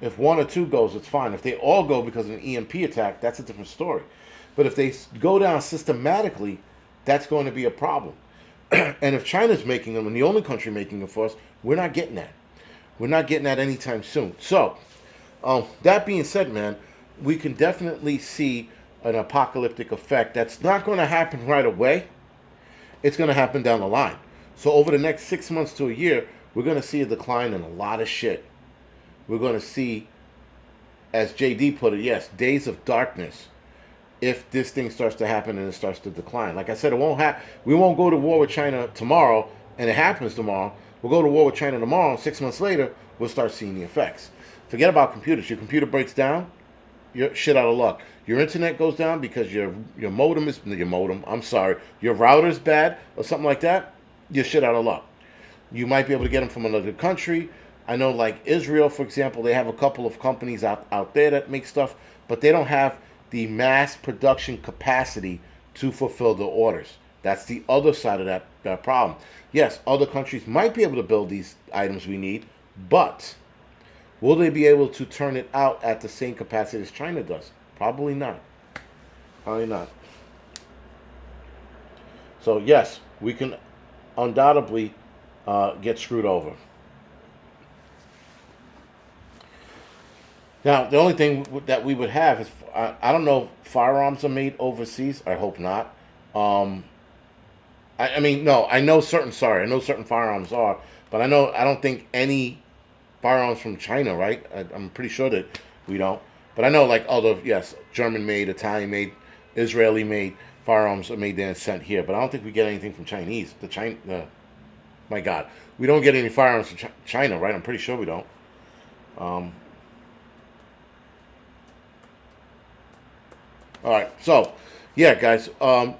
If one or two goes, it's fine. If they all go because of an EMP attack, that's a different story. But if they go down systematically, that's going to be a problem. And if China's making them, and the only country making them for us, we're not getting that. We're not getting that anytime soon. So, that being said, man, we can definitely see an apocalyptic effect that's not going to happen right away. It's going to happen down the line. So over the next 6 months to a year, we're going to see a decline in a lot of shit. We're going to see, as JD put it, yes, days of darkness. If this thing starts to happen and it starts to decline, like I said, it won't happen. We won't go to war with China tomorrow, and it happens tomorrow. We'll go to war with China tomorrow, and 6 months later, we'll start seeing the effects. Forget about computers. Your computer breaks down, you're shit out of luck. Your internet goes down because your modem is your modem. I'm sorry, your router's bad or something like that. You're shit out of luck. You might be able to get them from another country. I know, like Israel, for example, they have a couple of companies out there that make stuff, but they don't have the mass production capacity to fulfill the orders. That's the other side of that problem. Yes, other countries might be able to build these items we need, but will they be able to turn it out at the same capacity as China does? Probably not. Probably not. So yes, we can undoubtedly get screwed over. Now, the only thing that we would have is, I don't know if firearms are made overseas. I hope not. I mean, no, I know certain firearms are, but I don't think any firearms from China, right? I'm pretty sure that we don't. But I know, like, yes, German-made, Italian-made, Israeli-made firearms are made there and sent here. But I don't think we get anything from Chinese. My God, we don't get any firearms from China, right? I'm pretty sure we don't. All right, so yeah, guys,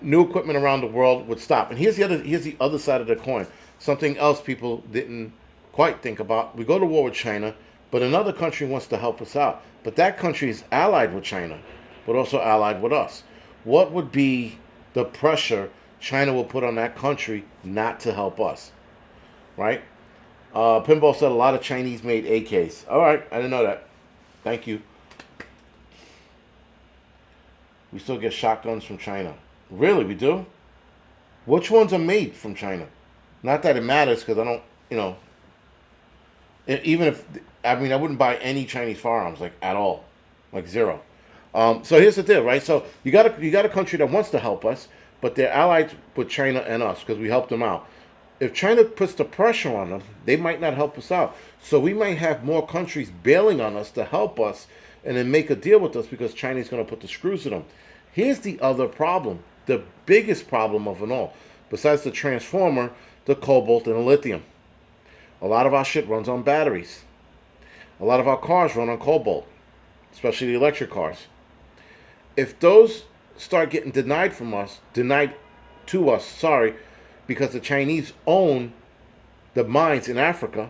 new equipment around the world would stop. And here's the other side of the coin. Something else people didn't quite think about. We go to war with China, but another country wants to help us out. But that country is allied with China, but also allied with us. What would be the pressure China will put on that country not to help us? Right? Pinball said a lot of Chinese-made AKs. All right, I didn't know that. Thank you. We still get shotguns from China. Really, we do? Which ones are made from China? Not that it matters, because I don't, even if, I wouldn't buy any Chinese firearms, like, at all. Like, zero. So here's the deal, right? So you got a country that wants to help us, but they're allied with China and us, because we helped them out. If China puts the pressure on them, they might not help us out. So we might have more countries bailing on us to help us and then make a deal with us because China's going to put the screws in them. Here's the other problem, the biggest problem of it all. Besides the transformer, the cobalt, and the lithium. A lot of our shit runs on batteries. A lot of our cars run on cobalt, especially the electric cars. If those start getting denied to us, because the Chinese own the mines in Africa,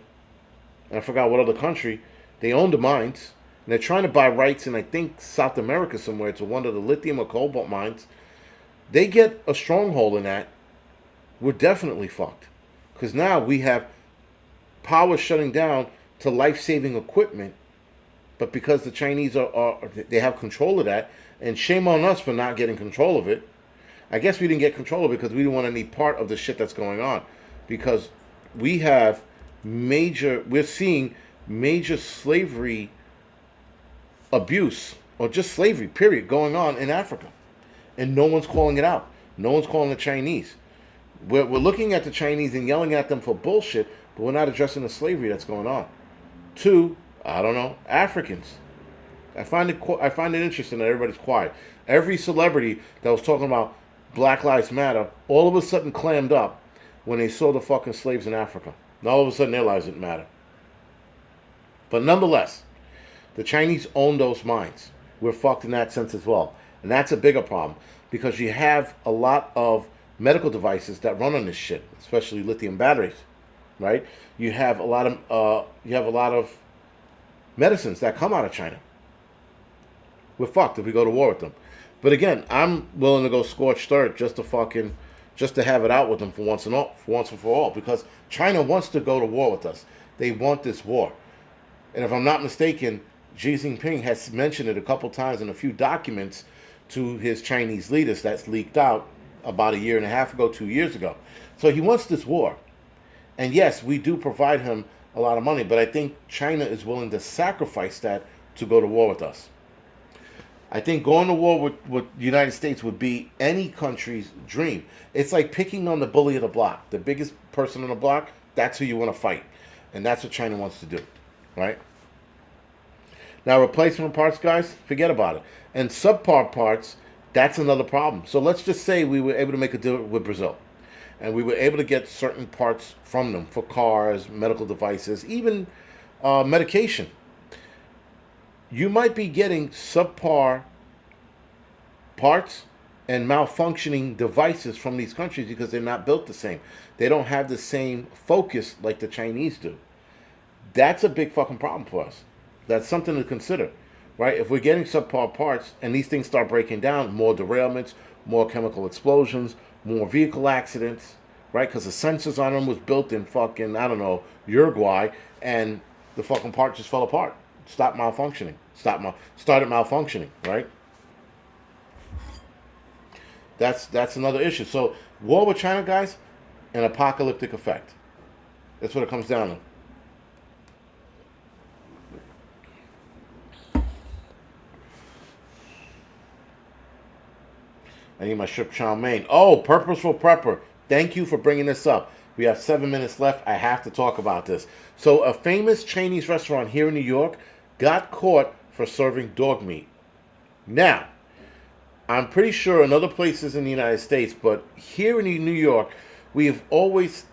and I forgot what other country, they own the mines, and they're trying to buy rights in, I think, South America somewhere to one of the lithium or cobalt mines. They get a stronghold in that, we're definitely fucked. Because now we have power shutting down to life-saving equipment, but because the Chinese they have control of that, and shame on us for not getting control of it. I guess we didn't get control of it because we didn't want any part of the shit that's going on. Because we're seeing major slavery abuse, or just slavery, period, going on in Africa. and no one's calling it out. No one's calling the Chinese. We're looking at the Chinese and yelling at them for bullshit, but we're not addressing the slavery that's going on. Two, I don't know, Africans. I find it interesting that everybody's quiet. Every celebrity that was talking about Black Lives Matter all of a sudden clammed up when they saw the fucking slaves in Africa. Now all of a sudden their lives didn't matter. But nonetheless, the Chinese own those mines. We're fucked in that sense as well. And that's a bigger problem because you have a lot of medical devices that run on this shit, especially lithium batteries, right? You have a lot of medicines that come out of China. We're fucked if we go to war with them. But again, I'm willing to go scorched earth just to have it out with them for once and for all, because China wants to go to war with us. They want this war. And if I'm not mistaken, Xi Jinping has mentioned it a couple times in a few documents to his Chinese leaders that's leaked out about a year and a half ago, 2 years ago. So he wants this war. And yes, we do provide him a lot of money, but I think China is willing to sacrifice that to go to war with us. I think going to war with the United States would be any country's dream. It's like picking on the bully of the block. The biggest person on the block, that's who you want to fight. And that's what China wants to do, right? Now, replacement parts, guys, forget about it. And subpar parts, that's another problem. So let's just say we were able to make a deal with Brazil. And we were able to get certain parts from them for cars, medical devices, even medication. You might be getting subpar parts and malfunctioning devices from these countries because they're not built the same. They don't have the same focus like the Chinese do. That's a big fucking problem for us. That's something to consider, right? If we're getting subpar parts and these things start breaking down, more derailments, more chemical explosions, more vehicle accidents, right? Because the sensors on them was built in fucking, I don't know, Uruguay, and the fucking part just fell apart. Stopped malfunctioning. Started malfunctioning, right? That's another issue. So war with China, guys, an apocalyptic effect. That's what it comes down to. I need my strip chow mein. Oh, Purposeful Prepper. Thank you for bringing this up. We have 7 minutes left. I have to talk about this. So a famous Chinese restaurant here in New York got caught for serving dog meat. Now, I'm pretty sure in other places in the United States, but here in New York, we've always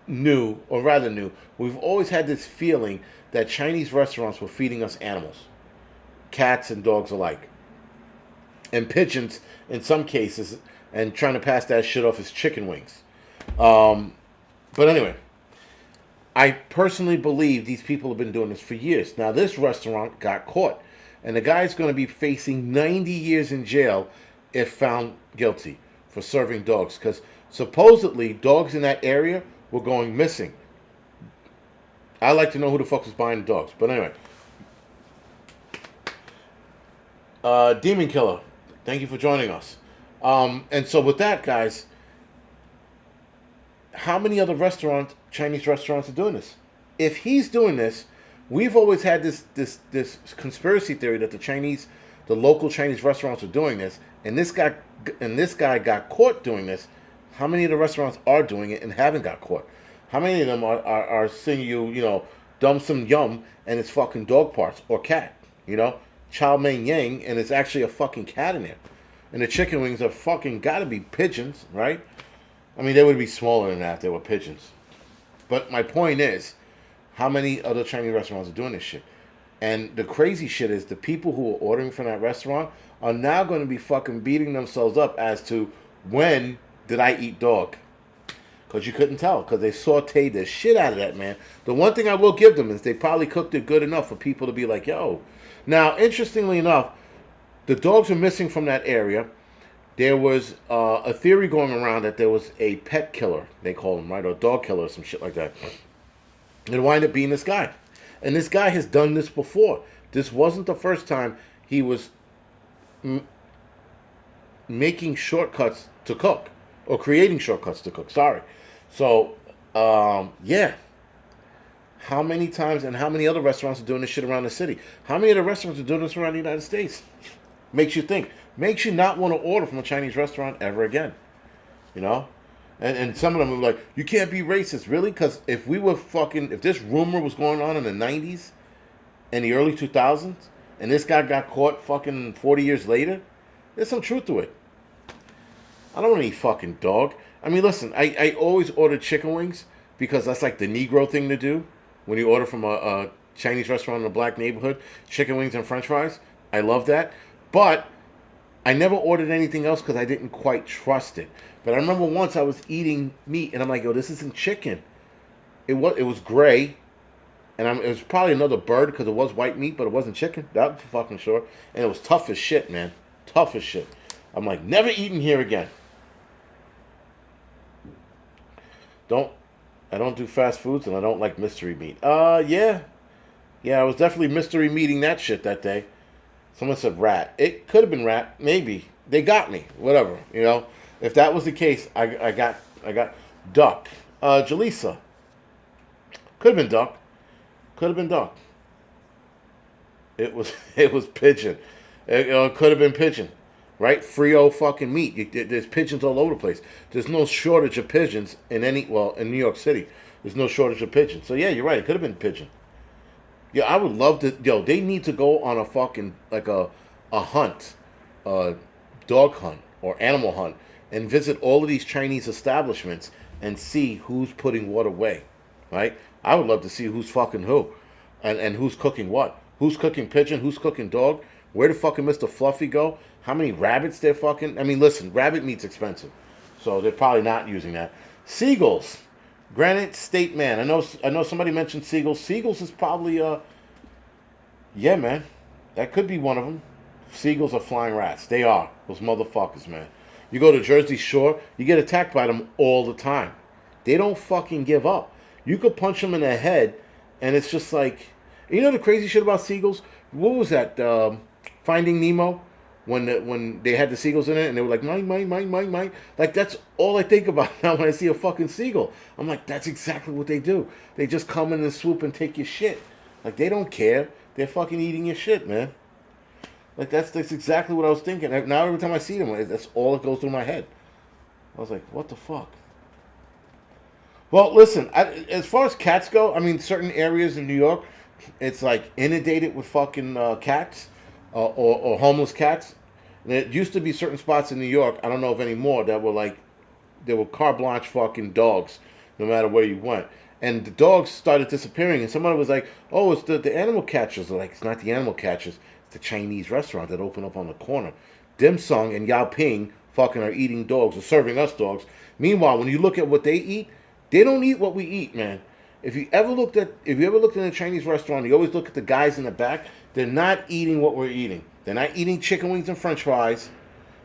we've always had this feeling that Chinese restaurants were feeding us animals, cats and dogs alike, and pigeons in some cases, and trying to pass that shit off as chicken wings. But anyway, I personally believe these people have been doing this for years. Now, this restaurant got caught, and the guy's going to be facing 90 years in jail if found guilty for serving dogs, because supposedly dogs in that area were going missing. I'd like to know who the fuck was buying the dogs. But anyway, Demon Killer, thank you for joining us. And so with that, guys, how many other Chinese restaurants are doing this? If he's doing this, we've always had this conspiracy theory that the local Chinese restaurants are doing this, and this guy got caught doing this. How many of the restaurants are doing it and haven't got caught? How many of them are seeing you dumb some yum and it's fucking dog parts or cat, chow mein yang, and it's actually a fucking cat in there, and the chicken wings are fucking gotta be pigeons, right? I mean, they would be smaller than that if they were pigeons. But my point is, how many other Chinese restaurants are doing this shit? And the crazy shit is the people who are ordering from that restaurant are now going to be fucking beating themselves up as to when did I eat dog? Because you couldn't tell, because they sauteed the shit out of that, man. The one thing I will give them is they probably cooked it good enough for people to be like, yo. Now, interestingly enough, the dogs are missing from that area. There was a theory going around that there was a pet killer, they call him, right? Or a dog killer or some shit like that. It wound up being this guy. And this guy has done this before. This wasn't the first time he was making shortcuts to cook. Or creating shortcuts to cook, sorry. So, yeah. How many times and how many other restaurants are doing this shit around the city? How many other restaurants are doing this around the United States? Makes you think. Makes you not want to order from a Chinese restaurant ever again. You know? And some of them were like, you can't be racist. Really? Because if we were fucking, if this rumor was going on in the 90s and the early 2000s, and this guy got caught fucking 40 years later, there's some truth to it. I don't want to eat fucking dog. I mean, listen, I always order chicken wings because that's like the Negro thing to do when you order from a Chinese restaurant in a black neighborhood. Chicken wings and french fries. I love that. But I never ordered anything else because I didn't quite trust it. But I remember once I was eating meat and I'm like, yo, this isn't chicken. It was gray. And it was probably another bird because it was white meat, but it wasn't chicken. That's for fucking sure. And it was tough as shit, man. Tough as shit. I'm like, never eating here again. I don't do fast foods and I don't like mystery meat. Yeah. Yeah, I was definitely mystery meeting that shit that day. Someone said rat. It could have been rat, maybe. They got me. Whatever, you know. If that was the case, I got duck. Jaleesa. Could have been duck. Could have been duck. It was pigeon. It could have been pigeon. Right? Frio fucking meat. There's pigeons all over the place. There's no shortage of pigeons in in New York City. There's no shortage of pigeons. So yeah, you're right. It could have been pigeon. Yeah, I would love to. Yo, they need to go on a fucking, like a hunt, a dog hunt or animal hunt, and visit all of these Chinese establishments and see who's putting what away. Right? I would love to see who's fucking who, and who's cooking what. Who's cooking pigeon? Who's cooking dog? Where did fucking Mr. Fluffy go? How many rabbits they're fucking... I mean, listen, rabbit meat's expensive. So they're probably not using that. Seagulls. Granite State Man. I know somebody mentioned seagulls. Seagulls is probably... Yeah, man. That could be one of them. Seagulls are flying rats. They are. Those motherfuckers, man. You go to Jersey Shore, you get attacked by them all the time. They don't fucking give up. You could punch them in the head, and it's just like... You know the crazy shit about seagulls? What was that? Finding Nemo? When they had the seagulls in it and they were like, mine, mine, mine, mine, mine. Like, that's all I think about now when I see a fucking seagull. I'm like, that's exactly what they do. They just come in and swoop and take your shit. Like, they don't care. They're fucking eating your shit, man. Like, that's exactly what I was thinking. Now every time I see them, that's all that goes through my head. I was like, what the fuck? Well, listen, as far as cats go, I mean, certain areas in New York, it's like inundated with fucking cats. Or homeless cats. And it used to be certain spots in New York, I don't know if anymore, that were like, they were carte blanche fucking dogs, no matter where you went. And the dogs started disappearing, and somebody was like, oh, it's the animal catchers. They're like, it's not the animal catchers, it's the Chinese restaurant that opened up on the corner. Dim Sung and Yao Ping fucking are eating dogs, or serving us dogs. Meanwhile, when you look at what they eat, they don't eat what we eat, man. If you ever looked in a Chinese restaurant, you always look at the guys in the back. They're not eating what we're eating. They're not eating chicken wings and french fries.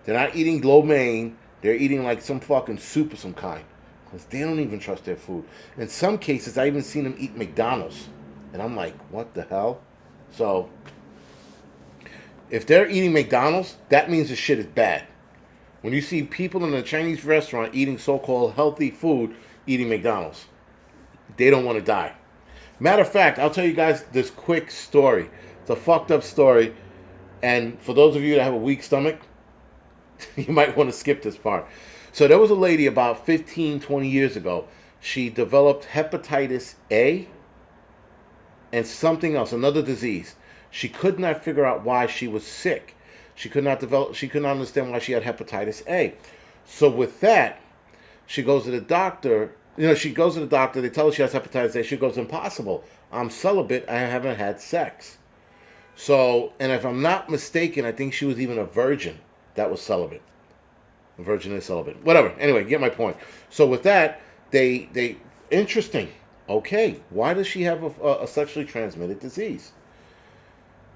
They're not eating lo mein. They're eating like some fucking soup of some kind. Because they don't even trust their food. In some cases, I even seen them eat McDonald's. And I'm like, what the hell? So, if they're eating McDonald's, that means the shit is bad. When you see people in a Chinese restaurant eating so-called healthy food, eating McDonald's, they don't want to die. Matter of fact, I'll tell you guys this quick story. It's a fucked up story. And for those of you that have a weak stomach, you might want to skip this part. So there was a lady about 15, 20 years ago. She developed hepatitis A and something else, another disease. She could not figure out why she was sick. She could not understand why she had hepatitis A. So with that, she goes to the doctor. She goes to the doctor. They tell her she has hepatitis A. She goes, impossible. I'm celibate. I haven't had sex. So, and if I'm not mistaken, I think she was even a virgin that was celibate. A virgin is celibate. Whatever. Anyway, get my point. So with that, they interesting. Okay, why does she have a sexually transmitted disease?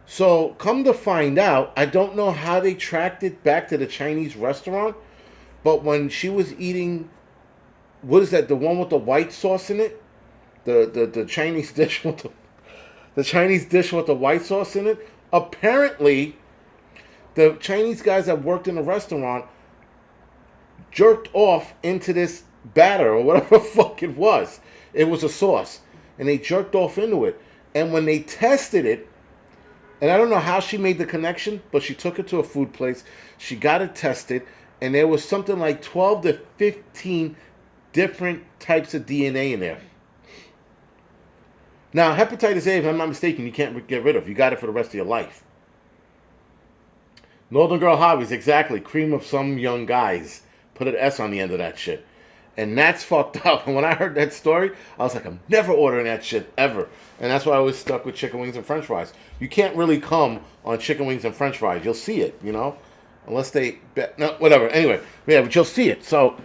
So, come to find out, I don't know how they tracked it back to the Chinese restaurant, but when she was eating, what is that, the one with the white sauce in it? The Chinese dish with the Chinese dish with the white sauce in it? Apparently, the Chinese guys that worked in the restaurant jerked off into this batter or whatever the fuck it was. It was a sauce. And they jerked off into it. And when they tested it, And I don't know how she made the connection, but she took it to a food place. She got it tested, and there was something like 12 to 15 different types of DNA in there. Now, hepatitis A, if I'm not mistaken, you can't get rid of. You got it for the rest of your life. Northern Girl Hobbies, exactly. Cream of some young guys. Put an S on the end of that shit. And that's fucked up. And when I heard that story, I was like, I'm never ordering that shit ever. And that's why I always stuck with chicken wings and french fries. You can't really come on chicken wings and french fries. You'll see it, you know? Unless they... No, whatever. Anyway, yeah, but you'll see it. So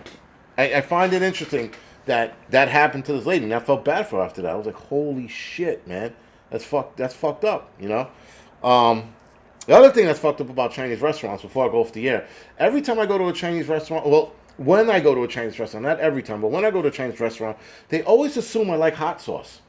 I find it interesting that that happened to this lady. And I felt bad for her after that. I was like, holy shit, man. That's fucked up, you know? The other thing that's fucked up about Chinese restaurants, before I go off the air, every time I go to a Chinese restaurant, well, when I go to a Chinese restaurant, not every time, but when I go to a Chinese restaurant, they always assume I like hot sauce.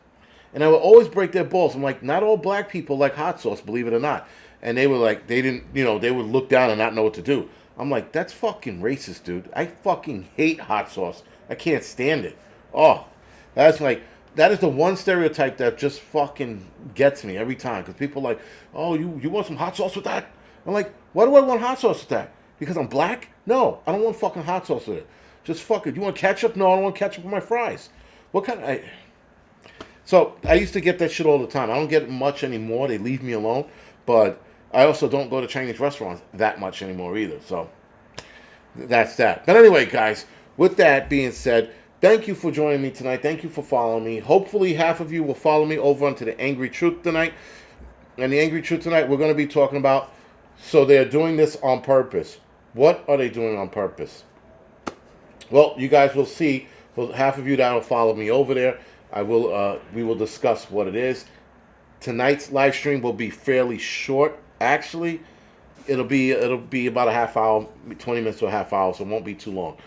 And I would always break their balls. I'm like, not all black people like hot sauce, believe it or not. And they were like, they didn't, you know, they would look down and not know what to do. I'm like, that's fucking racist, dude. I fucking hate hot sauce. I can't stand it. Oh, that's like... That is the one stereotype that just fucking gets me every time. Because people are like, oh, you want some hot sauce with that? I'm like, why do I want hot sauce with that? Because I'm black? No, I don't want fucking hot sauce with it. Just fuck it. You want ketchup? No, I don't want ketchup with my fries. What kind of... So, I used to get that shit all the time. I don't get it much anymore. They leave me alone. But I also don't go to Chinese restaurants that much anymore either. So, that's that. But anyway, guys, with that being said... Thank you for joining me tonight. Thank you for following me. Hopefully half of you will follow me over onto the Angry Truth tonight. And the Angry Truth tonight, we're going to be talking about, so they're doing this on purpose. What are they doing on purpose? Well, you guys will see. Well, half of you that will follow me over there. We will discuss what it is. Tonight's live stream will be fairly short. Actually, it'll be about a half hour, 20 minutes to a half hour, so it won't be too long.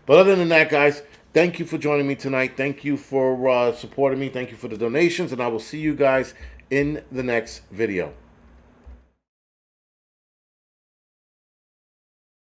But other than that, guys, thank you for joining me tonight. Thank you for supporting me. Thank you for the donations. And I will see you guys in the next video.